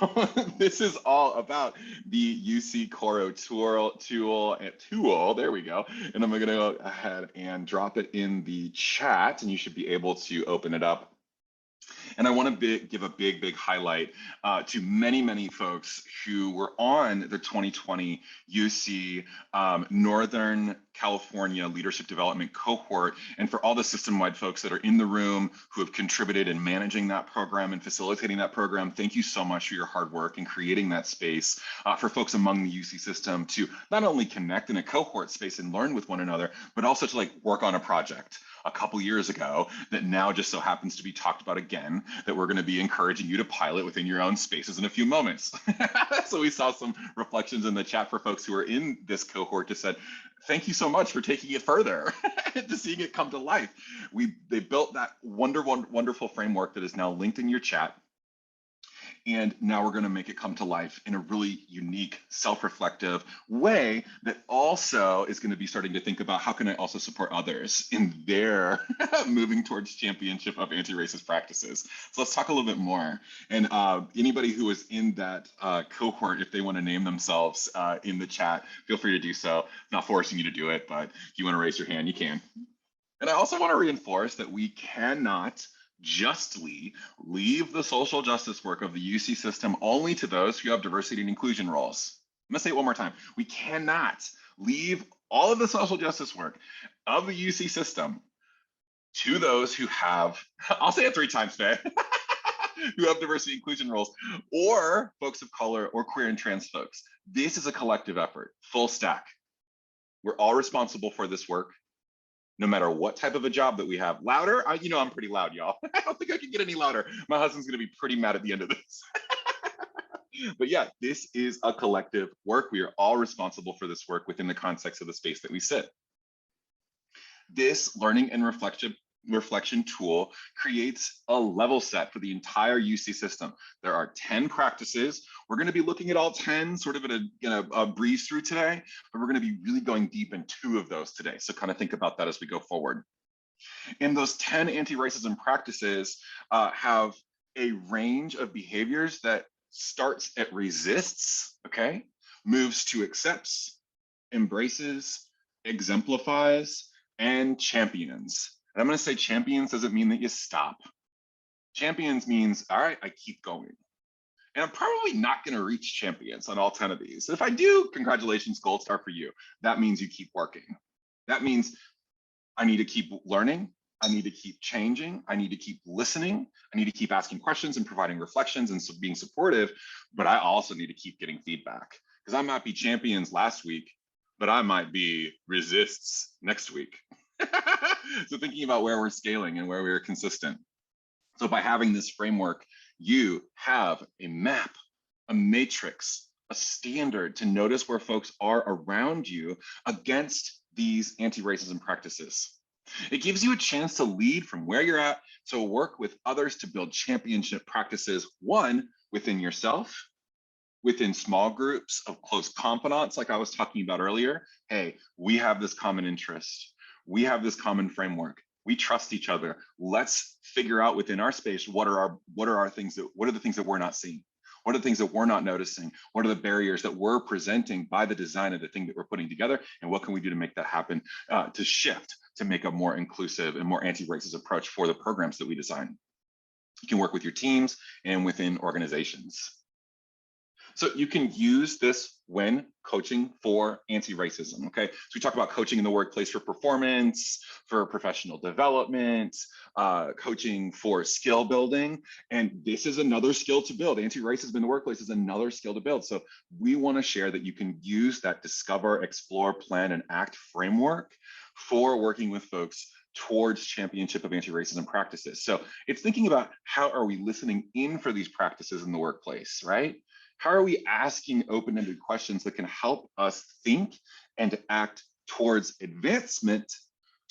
this is all about the UC Coro tool. There we go. And I'm going to go ahead and drop it in the chat, and you should be able to open it up. And I want to give a big highlight to many folks who were on the 2020 UC Northern California Leadership Development Cohort, and for all the system-wide folks that are in the room who have contributed in managing that program and facilitating that program. Thank you so much for your hard work in creating that space for folks among the UC system to not only connect in a cohort space and learn with one another, but also to work on a project a couple years ago that now just so happens to be talked about again, that we're going to be encouraging you to pilot within your own spaces in a few moments. So we saw some reflections in the chat for folks who are in this cohort just said, thank you so much for taking it further to seeing it come to life. They built that wonderful framework that is now linked in your chat. And now we're going to make it come to life in a really unique, self-reflective way that also is going to be starting to think about how can I also support others in their moving towards championship of anti-racist practices. So let's talk a little bit more. And anybody who is in that cohort, if they want to name themselves in the chat, feel free to do so. I'm not forcing you to do it, but if you want to raise your hand, you can. And I also want to reinforce that we cannot justly leave the social justice work of the UC system only to those who have diversity and inclusion roles. I'm going to say it one more time. We cannot leave all of the social justice work of the UC system to those who have, I'll say it 3 times today, who have diversity and inclusion roles, or folks of color, or queer and trans folks. This is a collective effort, full stack. We're all responsible for this work, no matter what type of a job that we have. Louder? You know I'm pretty loud, y'all. I don't think I can get any louder. My husband's gonna be pretty mad at the end of this. But yeah, this is a collective work. We are all responsible for this work within the context of the space that we sit. This learning and reflection tool creates a level set for the entire UC system. There are 10 practices. We're going to be looking at all 10 sort of in a breeze through today, but we're going to be really going deep in 2 of those today. So kind of think about that as we go forward. And those 10 anti-racism practices have a range of behaviors that starts at resists, okay, moves to accepts, embraces, exemplifies, and champions. And I'm going to say champions doesn't mean that you stop. Champions means, all right, I keep going. And I'm probably not going to reach champions on all 10 of these. If I do, congratulations, gold star for you. That means you keep working. That means I need to keep learning. I need to keep changing. I need to keep listening. I need to keep asking questions and providing reflections and being supportive. But I also need to keep getting feedback, because I might be champions last week, but I might be resists next week. So thinking about where we're scaling and where we're consistent. So by having this framework, you have a map, a matrix, a standard to notice where folks are around you against these anti-racism practices. It gives you a chance to lead from where you're at to work with others to build championship practices, one, within yourself, within small groups of close confidants, like I was talking about earlier. Hey, we have this common interest. We have this common framework. We trust each other. Let's figure out within our space what are the things that we're not seeing? What are the things that we're not noticing? What are the barriers that we're presenting by the design of the thing that we're putting together? And what can we do to make that happen, to shift, to make a more inclusive and more anti-racist approach for the programs that we design? You can work with your teams and within organizations. So you can use this when coaching for anti-racism, okay? So we talk about coaching in the workplace for performance, for professional development, coaching for skill building, and this is another skill to build. Anti-racism in the workplace is another skill to build. So we wanna share that you can use that discover, explore, plan, and act framework for working with folks towards championship of anti-racism practices. So it's thinking about how are we listening in for these practices in the workplace, right? How are we asking open-ended questions that can help us think and act towards advancement,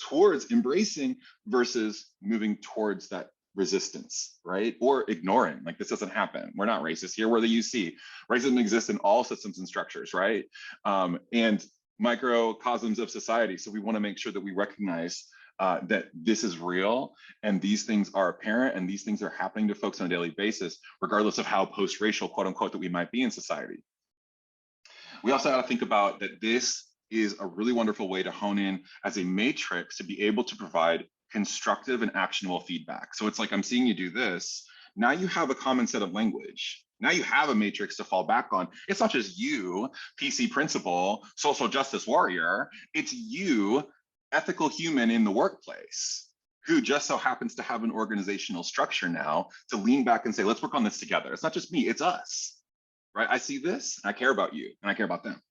towards embracing versus moving towards that resistance, right? Or ignoring, like this doesn't happen. We're not racist here, we're the UC. Racism exists in all systems and structures, right? And microcosms of society. So we want to make sure that we recognize that this is real and these things are apparent and these things are happening to folks on a daily basis, regardless of how post-racial, quote unquote, that we might be in society. We also got to think about that this is a really wonderful way to hone in as a matrix to be able to provide constructive and actionable feedback. So it's like, I'm seeing you do this. Now you have a common set of language. Now you have a matrix to fall back on. It's not just you, PC principal, social justice warrior. It's you, ethical human in the workplace, who just so happens to have an organizational structure now to lean back and say, let's work on this together. It's not just me, it's us, right? I see this, and I care about you, and I care about them.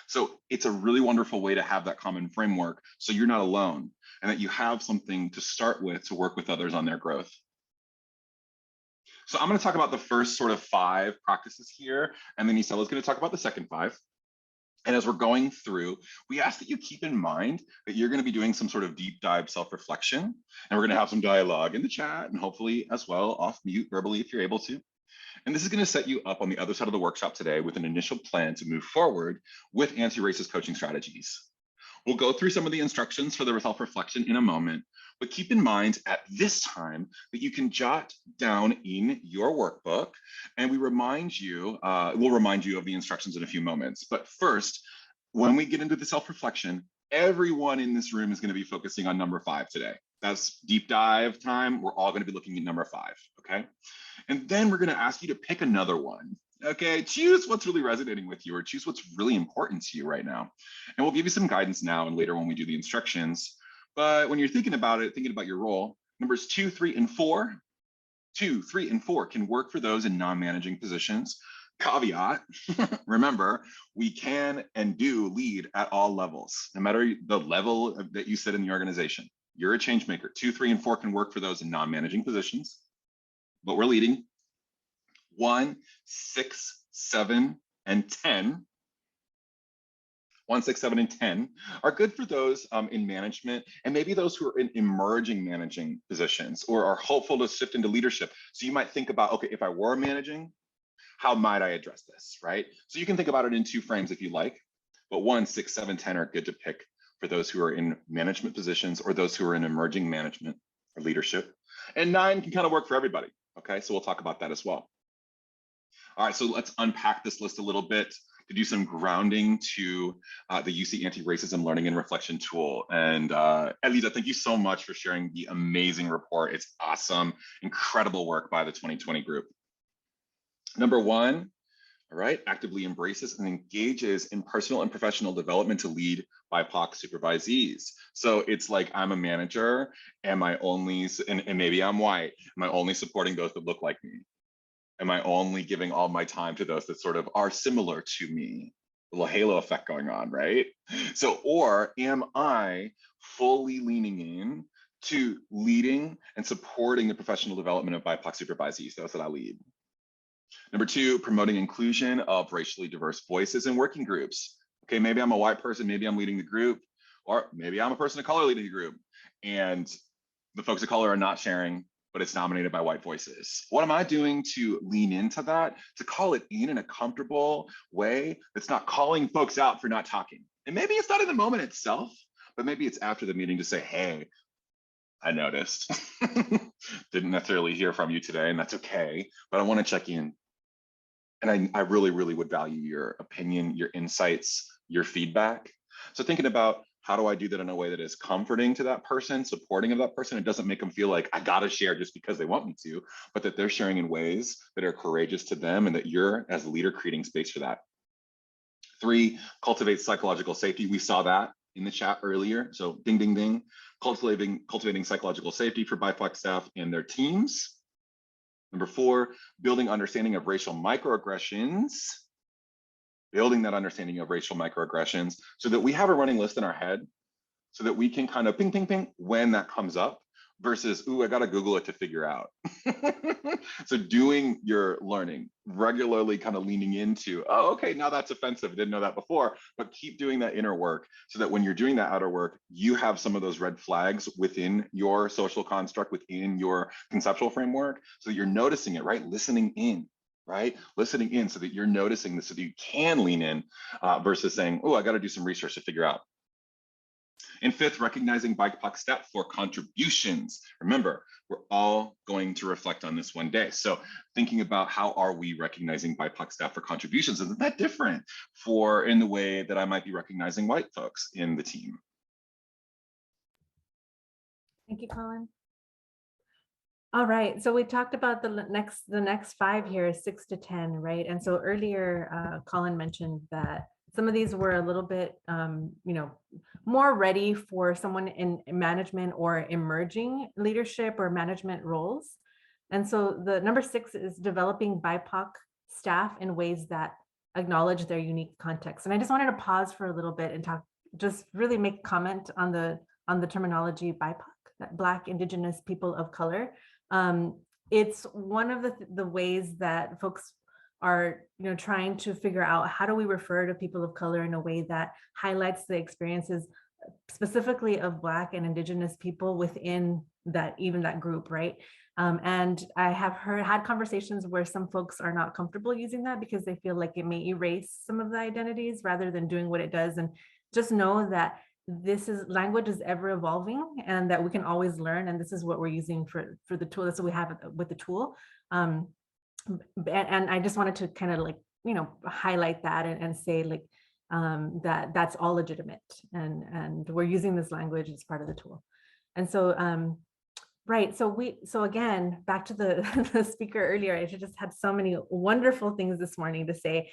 So it's a really wonderful way to have that common framework so you're not alone and that you have something to start with to work with others on their growth. So I'm going to talk about the first sort of 5 practices here, and then Isela is going to talk about the second 5. And as we're going through, we ask that you keep in mind that you're going to be doing some sort of deep dive self-reflection, and we're going to have some dialogue in the chat and hopefully as well off mute verbally if you're able to. And this is going to set you up on the other side of the workshop today with an initial plan to move forward with anti-racist coaching strategies. We'll go through some of the instructions for the self-reflection in a moment, but keep in mind at this time that you can jot down in your workbook, and we'll remind you of the instructions in a few moments. But first, when we get into the self-reflection, everyone in this room is going to be focusing on number 5 today. That's deep dive time. We're all going to be looking at number 5, okay? And then we're going to ask you to pick another one. Okay, choose what's really resonating with you or choose what's really important to you right now. And we'll give you some guidance now and later when we do the instructions. But when you're thinking about it, thinking about your role, numbers 2, 3, and 4, 2, 3, and 4 can work for those in non-managing positions. Caveat, remember, we can and do lead at all levels, no matter the level that you sit in the organization. You're a change maker. 2, 3, and 4 can work for those in non-managing positions, but we're leading. 1, 6, 7, and 10. 1, 6, 7, and 10 are good for those in management and maybe those who are in emerging managing positions or are hopeful to shift into leadership. So you might think about, okay, if I were managing, how might I address this, right? So you can think about it in 2 frames if you like, but 1, 6, 7, 10 are good to pick for those who are in management positions or those who are in emerging management or leadership. And 9 can kind of work for everybody, okay? So we'll talk about that as well. All right, so let's unpack this list a little bit to do some grounding to the UC Anti-Racism Learning and Reflection tool. And Elisa, thank you so much for sharing the amazing report. It's awesome, incredible work by the 2020 group. Number 1, all right, actively embraces and engages in personal and professional development to lead BIPOC supervisees. So it's like, I'm a manager, and maybe I'm white, am I only supporting those that look like me? Am I only giving all my time to those that sort of are similar to me? A little halo effect going on, right? So, or am I fully leaning in to leading and supporting the professional development of BIPOC supervisees, those that I lead? Number 2, promoting inclusion of racially diverse voices in working groups. Okay, maybe I'm a white person, maybe I'm leading the group, or maybe I'm a person of color leading the group, and the folks of color are not sharing, but it's dominated by white voices. What am I doing to lean into that, to call it in a comfortable way that's not calling folks out for not talking? And maybe it's not in the moment itself, but maybe it's after the meeting to say, hey, I noticed. Didn't necessarily hear from you today, and that's okay, but I want to check in. And I really, really would value your opinion, your insights, your feedback. So thinking about, how do I do that in a way that is comforting to that person, supporting of that person? It doesn't make them feel like I gotta share just because they want me to, but that they're sharing in ways that are courageous to them and that you're, as a leader, creating space for that. 3, cultivate psychological safety. We saw that in the chat earlier. So ding, ding, ding. Cultivating psychological safety for BIPOC staff and their teams. Number 4, building understanding of racial microaggressions. Building that understanding of racial microaggressions so that we have a running list in our head so that we can kind of ping, ping, ping when that comes up versus, ooh, I got to Google it to figure out. So doing your learning, regularly kind of leaning into, oh, okay, now that's offensive. I didn't know that before, but keep doing that inner work so that when you're doing that outer work, you have some of those red flags within your social construct, within your conceptual framework, so that you're noticing it, right? Listening in. Right? Listening in so that you're noticing this so that you can lean in versus saying, oh, I got to do some research to figure out. And fifth, recognizing BIPOC staff for contributions. Remember, we're all going to reflect on this one day. So thinking about how are we recognizing BIPOC staff for contributions? Isn't that different in the way that I might be recognizing white folks in the team? Thank you, Colin. All right, so we talked about the next 5 here, 6 to 10, right? And so earlier, Colin mentioned that some of these were a little bit, more ready for someone in management or emerging leadership or management roles. And so the number 6 is developing BIPOC staff in ways that acknowledge their unique context. And I just wanted to pause for a little bit and just really make comment on the terminology BIPOC, Black, Indigenous, people of color. It's one of the ways that folks are trying to figure out how do we refer to people of color in a way that highlights the experiences specifically of Black and Indigenous people within that group, right? And I have had conversations where some folks are not comfortable using that because they feel like it may erase some of the identities rather than doing what it does. And just know that language is ever evolving and that we can always learn. And this is what we're using for the tool. That's what we have with the tool. And I just wanted to kind of highlight that and say that that's all legitimate and we're using this language as part of the tool. And so, right. So again, back to the speaker earlier, I just had so many wonderful things this morning to say.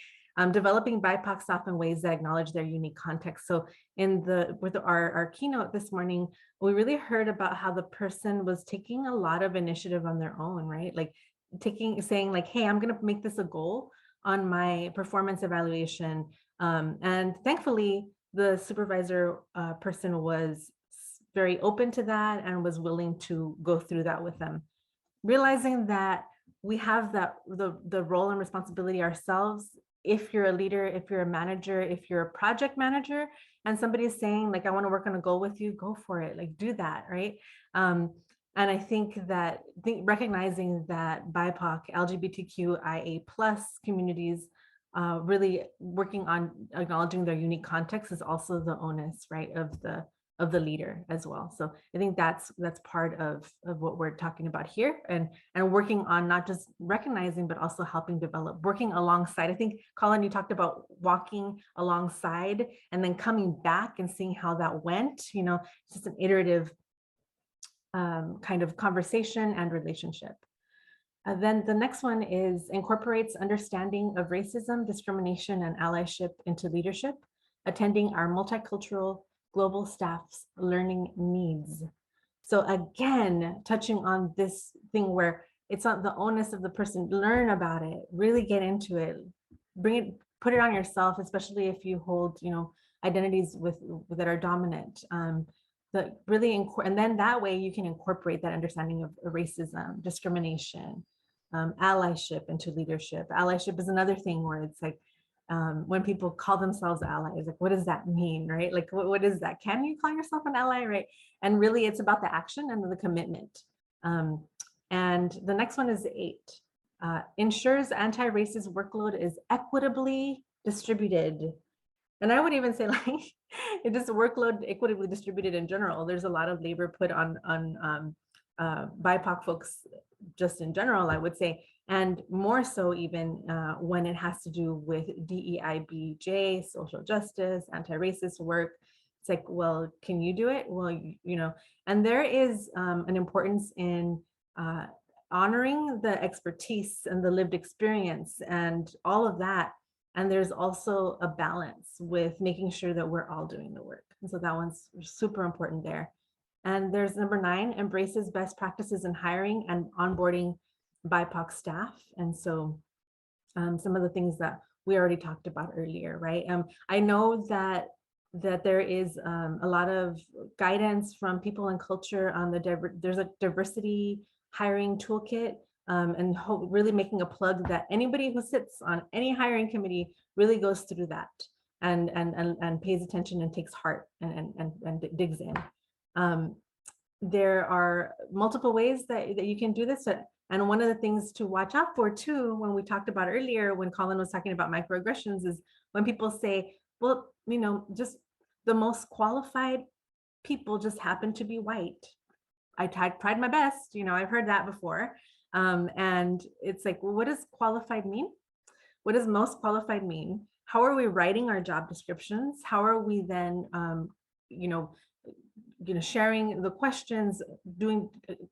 Developing BIPOC staff in ways that acknowledge their unique context. So with our keynote this morning, we really heard about how the person was taking a lot of initiative on their own, right? Like saying like, hey, I'm going to make this a goal on my performance evaluation. And thankfully, the supervisor person was very open to that and was willing to go through that with them. Realizing that we have the role and responsibility ourselves. If you're a leader, if you're a manager, if you're a project manager, and somebody is saying like, I want to work on a goal with you, go for it, like do that, right? And I think recognizing that BIPOC, LGBTQIA+ communities really working on acknowledging their unique context is also the onus, right, of the leader as well. So I think that's part of what we're talking about here and working on not just recognizing, but also helping develop, working alongside. I think, Colin, you talked about walking alongside and then coming back and seeing how that went, it's just an iterative kind of conversation and relationship. Then the next one is incorporates understanding of racism, discrimination, and allyship into leadership, attending our multicultural global staff's learning needs. So again, touching on this thing where it's not the onus of the person, learn about it, really get into it, put it on yourself, especially if you hold, identities that are dominant. And then that way you can incorporate that understanding of racism, discrimination, allyship into leadership. Allyship is another thing where it's like, when people call themselves allies, like, what does that mean, right? Like, what is that? Can you call yourself an ally, right? And really it's about the action and the commitment. And the next one is 8, ensures anti-racist workload is equitably distributed. And I would even say like, it is workload equitably distributed in general. There's a lot of labor put on BIPOC folks just in general, I would say, and more so even when it has to do with DEIBJ, social justice, anti-racist work. It's like, well, can you do it? Well, and there is an importance in honoring the expertise and the lived experience and all of that. And there's also a balance with making sure that we're all doing the work. And so that one's super important there. And there's number 9, embraces best practices in hiring and onboarding BIPOC staff. And so some of the things that we already talked about earlier, right? I know that there is a lot of guidance from People and Culture on there's a diversity hiring toolkit, and really making a plug that anybody who sits on any hiring committee really goes through that and pays attention and takes heart and digs in. There are multiple ways that you can do this. And one of the things to watch out for too, when we talked about earlier, when Colin was talking about microaggressions, is when people say, well, just the most qualified people just happen to be white. I tried my best, I've heard that before. And it's like, well, what does qualified mean? What does most qualified mean? How are we writing our job descriptions? How are we then, sharing the questions, doing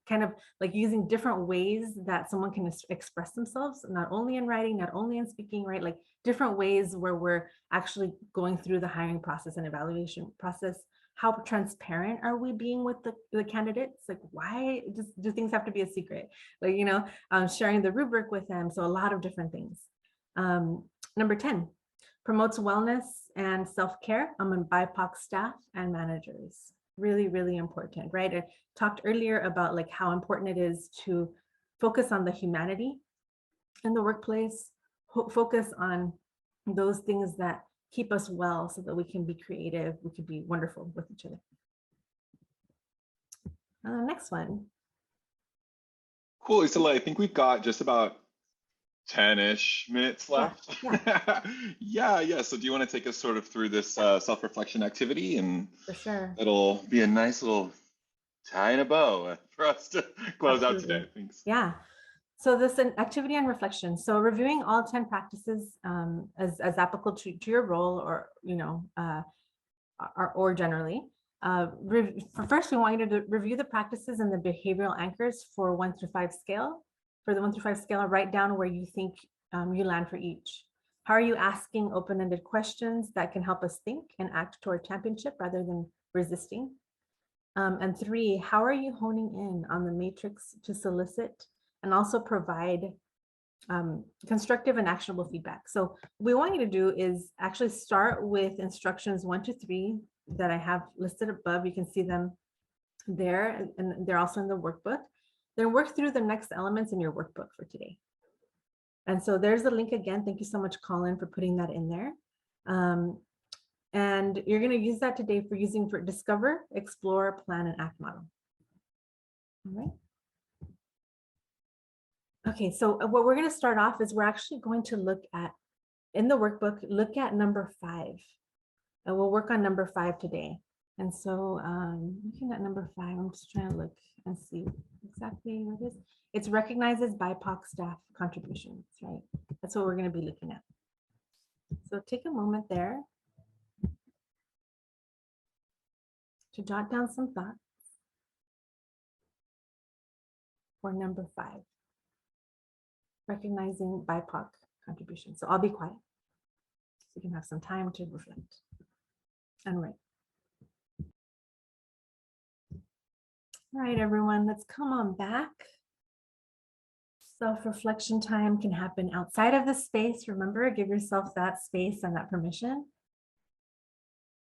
kind of like using different ways that someone can express themselves, not only in writing, not only in speaking, right? Like different ways where we're actually going through the hiring process and evaluation process. How transparent are we being with the candidates? Like, why do things have to be a secret? Like, sharing the rubric with them. So a lot of different things. Number 10, promotes wellness and self-care among BIPOC staff and managers. Really, really important, right? I talked earlier about like how important it is to focus on the humanity in the workplace, focus on those things that keep us well so that we can be creative, we can be wonderful with each other. Next one. Cool, Isela, I think we've got just about 10-ish minutes left. Yeah. So do you want to take us sort of through this self-reflection activity? And for sure, it'll be a nice little tie in a bow for us to close out today. Thanks. Yeah. So this an activity on reflection. So reviewing all 10 practices as applicable to your role, or or generally. First, we want you to review the practices and the behavioral anchors for 1 through 5 scale. For the 1 through 5 scale, write down where you think you land for each. How are you asking open-ended questions that can help us think and act toward championship rather than resisting? And 3, how are you honing in on the matrix to solicit and also provide constructive and actionable feedback? So what we want you to do is actually start with instructions 1 to 3 that I have listed above. You can see them there, and they're also in the workbook. Then work through the next elements in your workbook for today. And so there's the link again. Thank you so much, Colin, for putting that in there. And you're going to use that today for discover, explore, plan, and act model. All right. Okay, so what we're going to start off is we're actually going to look at, in the workbook, look at number 5. And we'll work on number 5 today. And so looking at number 5, I'm just trying to look and see exactly what it is. It's recognizes BIPOC staff contributions, right? That's what we're going to be looking at. So take a moment there to jot down some thoughts for number 5. Recognizing BIPOC contributions. So I'll be quiet so you can have some time to reflect and write. All right, everyone, let's come on back. Self-reflection time can happen outside of the space. Remember, give yourself that space and that permission.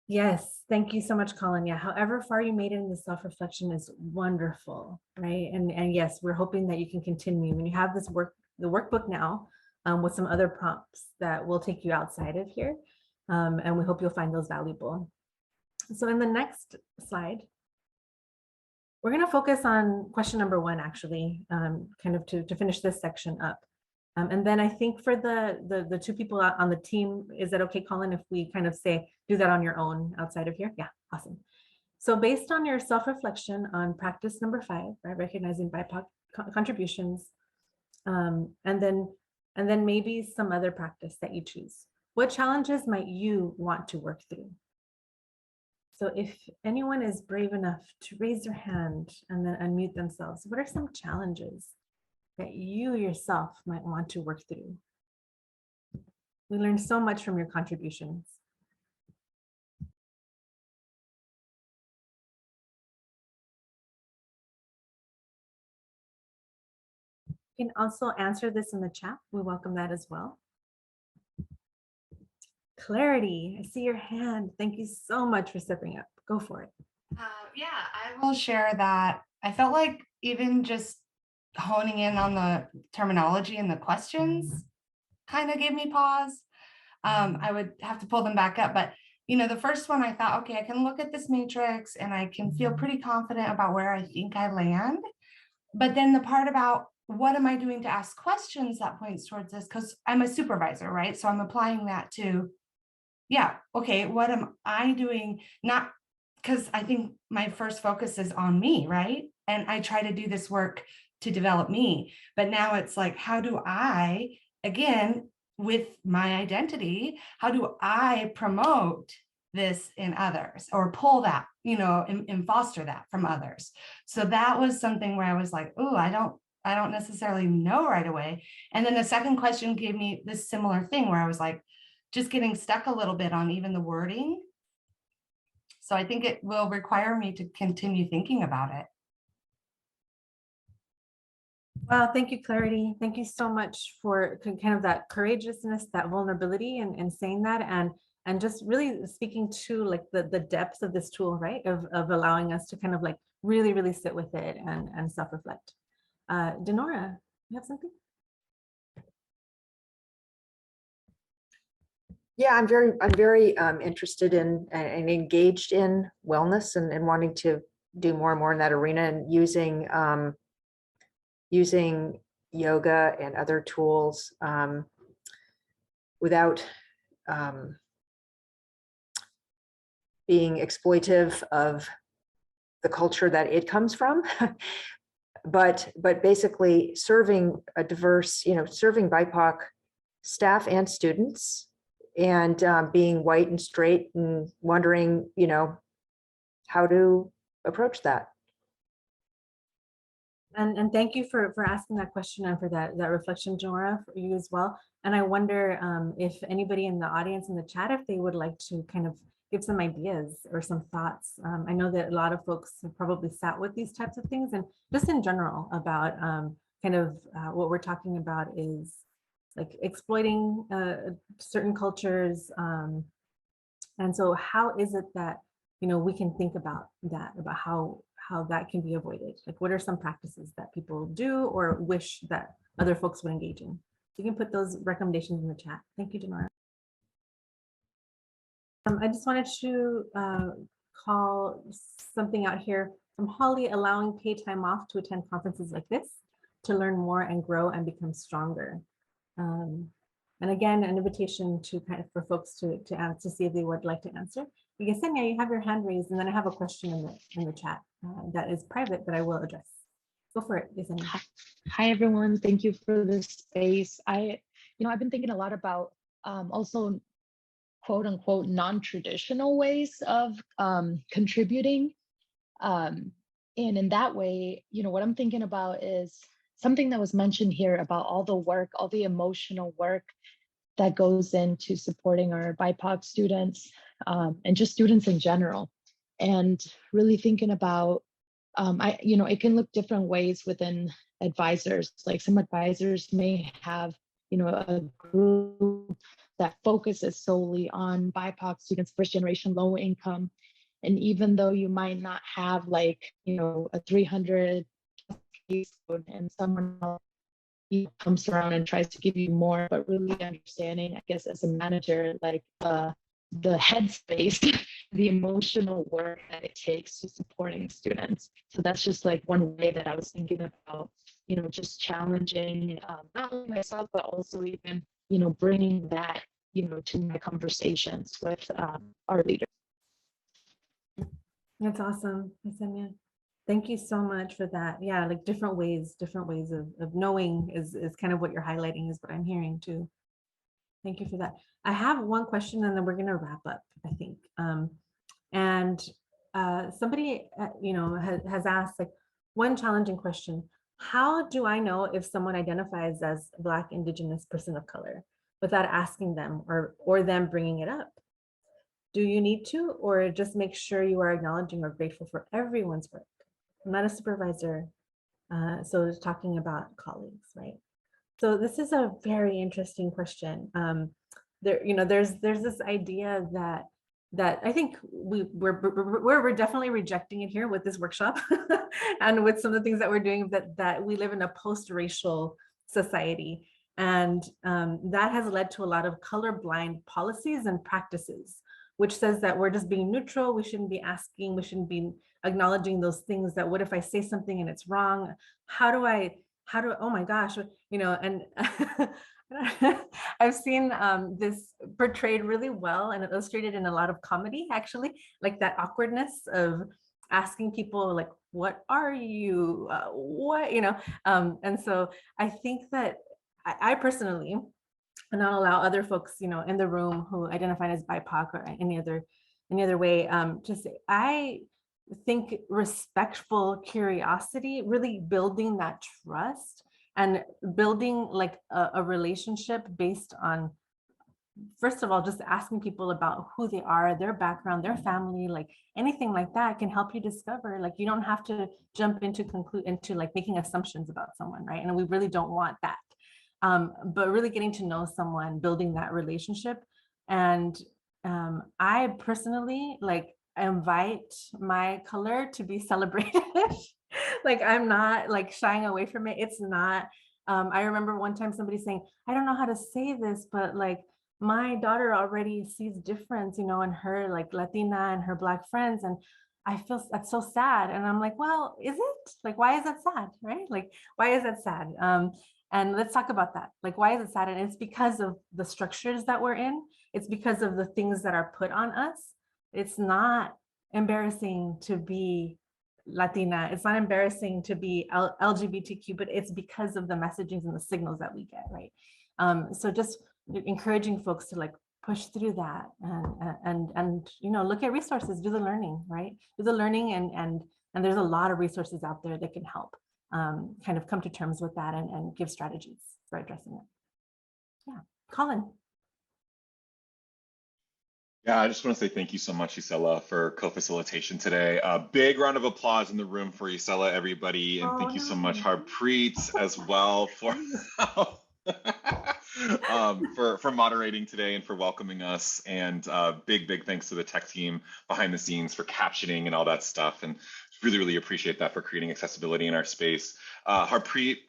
Yes, thank you so much, Colin. Yeah, however far you made it in the self-reflection is wonderful, right? And yes, we're hoping that you can continue. When you have this the workbook now with some other prompts that will take you outside of here. And we hope you'll find those valuable. So in the next slide, we're going to focus on question number 1, actually, kind of to finish this section up. And then I think for the 2 people on the team, is that okay, Colin, if we kind of say, do that on your own outside of here? Yeah, awesome. So based on your self-reflection on practice number 5, right, recognizing BIPOC contributions, and then maybe some other practice that you choose, what challenges might you want to work through? So if anyone is brave enough to raise their hand and then unmute themselves, what are some challenges that you yourself might want to work through? We learned so much from your contributions. You can also answer this in the chat. We welcome that as well. Clarity, I see your hand. Thank you so much for stepping up. Go for it. Yeah, I will share that. I felt like even just honing in on the terminology and the questions kind of gave me pause. I would have to pull them back up, but the first one I thought, okay, I can look at this matrix and I can feel pretty confident about where I think I land. But then the part about what am I doing to ask questions that points towards this, because I'm a supervisor, right? So I'm applying that to, yeah, okay, what am I doing? Not because I think my first focus is on me, right? And I try to do this work to develop me. But now it's like, how do I, again, with my identity, how do I promote this in others or pull that, and foster that from others? So that was something where I was like, oh, I don't necessarily know right away. And then the second question gave me this similar thing where I was like, just getting stuck a little bit on even the wording. So I think it will require me to continue thinking about it. Wow, thank you, Clarity. Thank you so much for kind of that courageousness, that vulnerability, and saying that, and just really speaking to like the depth of this tool, right? Of allowing us to kind of like really sit with it and self-reflect. Denora, you have something? Yeah, I'm very interested in and engaged in wellness and wanting to do more and more in that arena, and using yoga and other tools without being exploitive of the culture that it comes from, but basically serving a diverse, serving BIPOC staff and students, and being white and straight, and wondering, how to approach that. And thank you for asking that question and for that reflection, Jonora, for you as well. And I wonder if anybody in the audience in the chat, if they would like to kind of give some ideas or some thoughts. I know that a lot of folks have probably sat with these types of things, and just in general about kind of what we're talking about is like exploiting certain cultures. And so how is it that, we can think about that, about how that can be avoided? Like, what are some practices that people do or wish that other folks would engage in? You can put those recommendations in the chat. Thank you, Denora. I just wanted to call something out here from Holly: allowing paid time off to attend conferences like this to learn more and grow and become stronger. And again, an invitation to kind of for folks to see if they would like to answer. Yesenia, you have your hand raised, and then I have a question in the chat that is private, but I will address. Go for it, Yesenia. Hi everyone, thank you for this space. I've been thinking a lot about also quote unquote non-traditional ways of contributing, and in that way, what I'm thinking about is something that was mentioned here about all the work, all the emotional work that goes into supporting our BIPOC students, and just students in general. And really thinking about, it can look different ways within advisors. Like some advisors may have, a group that focuses solely on BIPOC students, first generation, low income. And even though you might not have like, a 300 caseload, and someone else comes around and tries to give you more, but really understanding, I guess, as a manager, like the headspace, the emotional work that it takes to supporting students. So that's just like one way that I was thinking about, just challenging not only myself, but also even, bringing that, to my conversations with our leaders. That's awesome, Yesenia. Thank you so much for that. Yeah, like different ways of knowing is kind of what you're highlighting, is what I'm hearing too. Thank you for that. I have one question and then we're going to wrap up, I think. Somebody, has asked like one challenging question: how do I know if someone identifies as Black, Indigenous, person of color without asking them or them bringing it up? Do you need to, or just make sure you are acknowledging or grateful for everyone's work? I'm not a supervisor, so it's talking about colleagues, right? So this is a very interesting question. There's this idea that I think we're definitely rejecting it here with this workshop and with some of the things that we're doing, that we live in a post-racial society, and that has led to a lot of colorblind policies and practices, which says that we're just being neutral. We shouldn't be asking, we shouldn't be acknowledging those things. That what if I say something and it's wrong? Oh my gosh, and I've seen this portrayed really well and illustrated in a lot of comedy, actually, like that awkwardness of asking people like, what are you, what, and so I think that I personally not allow other folks, in the room who identify as BIPOC or any other way, to say, I think respectful curiosity, really building that trust and building like a relationship based on, first of all, just asking people about who they are, their background, their family, like anything like that can help you discover, like, you don't have to jump into like making assumptions about someone, right? And we really don't want that. But really getting to know someone, building that relationship. And I personally like invite my color to be celebrated. Like, I'm not like shying away from it. It's not, I remember one time somebody saying, I don't know how to say this, but like my daughter already sees difference, in her like Latina and her Black friends. And I feel that's so sad. And I'm like, well, is it? Like, why is that sad, right? Like, why is that sad? And let's talk about that. Like, why is it sad? And it's because of the structures that we're in. It's because of the things that are put on us. It's not embarrassing to be Latina. It's not embarrassing to be LGBTQ, but it's because of the messagings and the signals that we get, right? So just encouraging folks to like push through that and look at resources, do the learning, right? Do the learning and there's a lot of resources out there that can help kind of come to terms with that and give strategies for addressing it. Yeah, Colin. Yeah, I just want to say thank you so much, Isela, for co-facilitation today. A big round of applause in the room for Isela, everybody. And thank you so much, Harpreet, as well for moderating today and for welcoming us. And big thanks to the tech team behind the scenes for captioning and all that stuff. And really appreciate that for creating accessibility in our space. Harpreet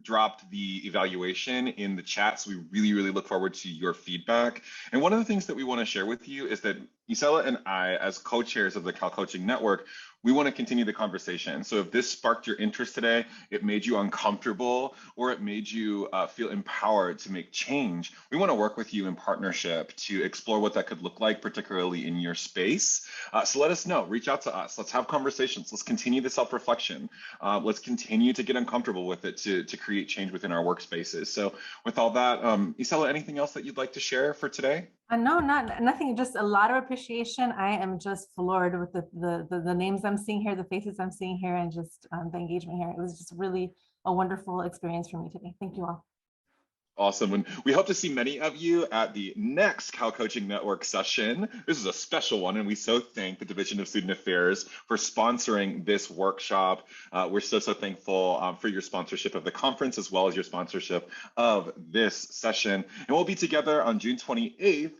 dropped the evaluation in the chat, so we really look forward to your feedback. And one of the things that we want to share with you is that Isela and I, as co-chairs of the Cal Coaching Network, we want to continue the conversation. So if this sparked your interest today, it made you uncomfortable, or it made you feel empowered to make change, we want to work with you in partnership to explore what that could look like, particularly in your space. So let us know, reach out to us. Let's have conversations. Let's continue the self-reflection. Let's continue to get uncomfortable with it to create change within our workspaces. So with all that, Isela, anything else that you'd like to share for today? No, nothing, just a lot of appreciation. I am just floored with the names I'm seeing here, the faces I'm seeing here, and just the engagement here. It was just really a wonderful experience for me today. Thank you all. Awesome. And we hope to see many of you at the next Cal Coaching Network session. This is a special one, and we so thank the Division of Student Affairs for sponsoring this workshop. We're so thankful for your sponsorship of the conference, as well as your sponsorship of this session. And we'll be together on June 28th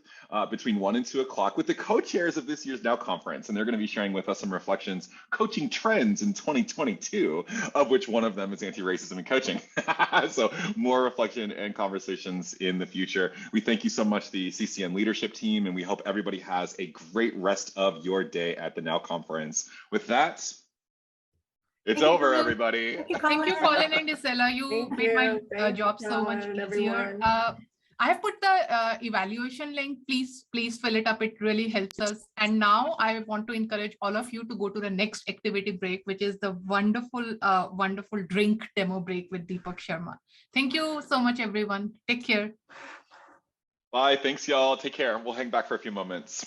between 1 and 2 o'clock with the co-chairs of this year's NOW conference. And they're going to be sharing with us some reflections, coaching trends in 2022, of which one of them is anti-racism in coaching. So more reflection and conversations in the future. We thank you so much, the CCN leadership team, and we hope everybody has a great rest of your day at the NOW conference. With that, it's over, everybody. Thank you, Colin and Isela. You made my job so much easier. I have put the evaluation link. Please fill it up. It really helps us. And now I want to encourage all of you to go to the next activity break, which is the wonderful drink demo break with Deepak Sharma. Thank you so much, everyone. Take care. Bye. Thanks, y'all. Take care. We'll hang back for a few moments.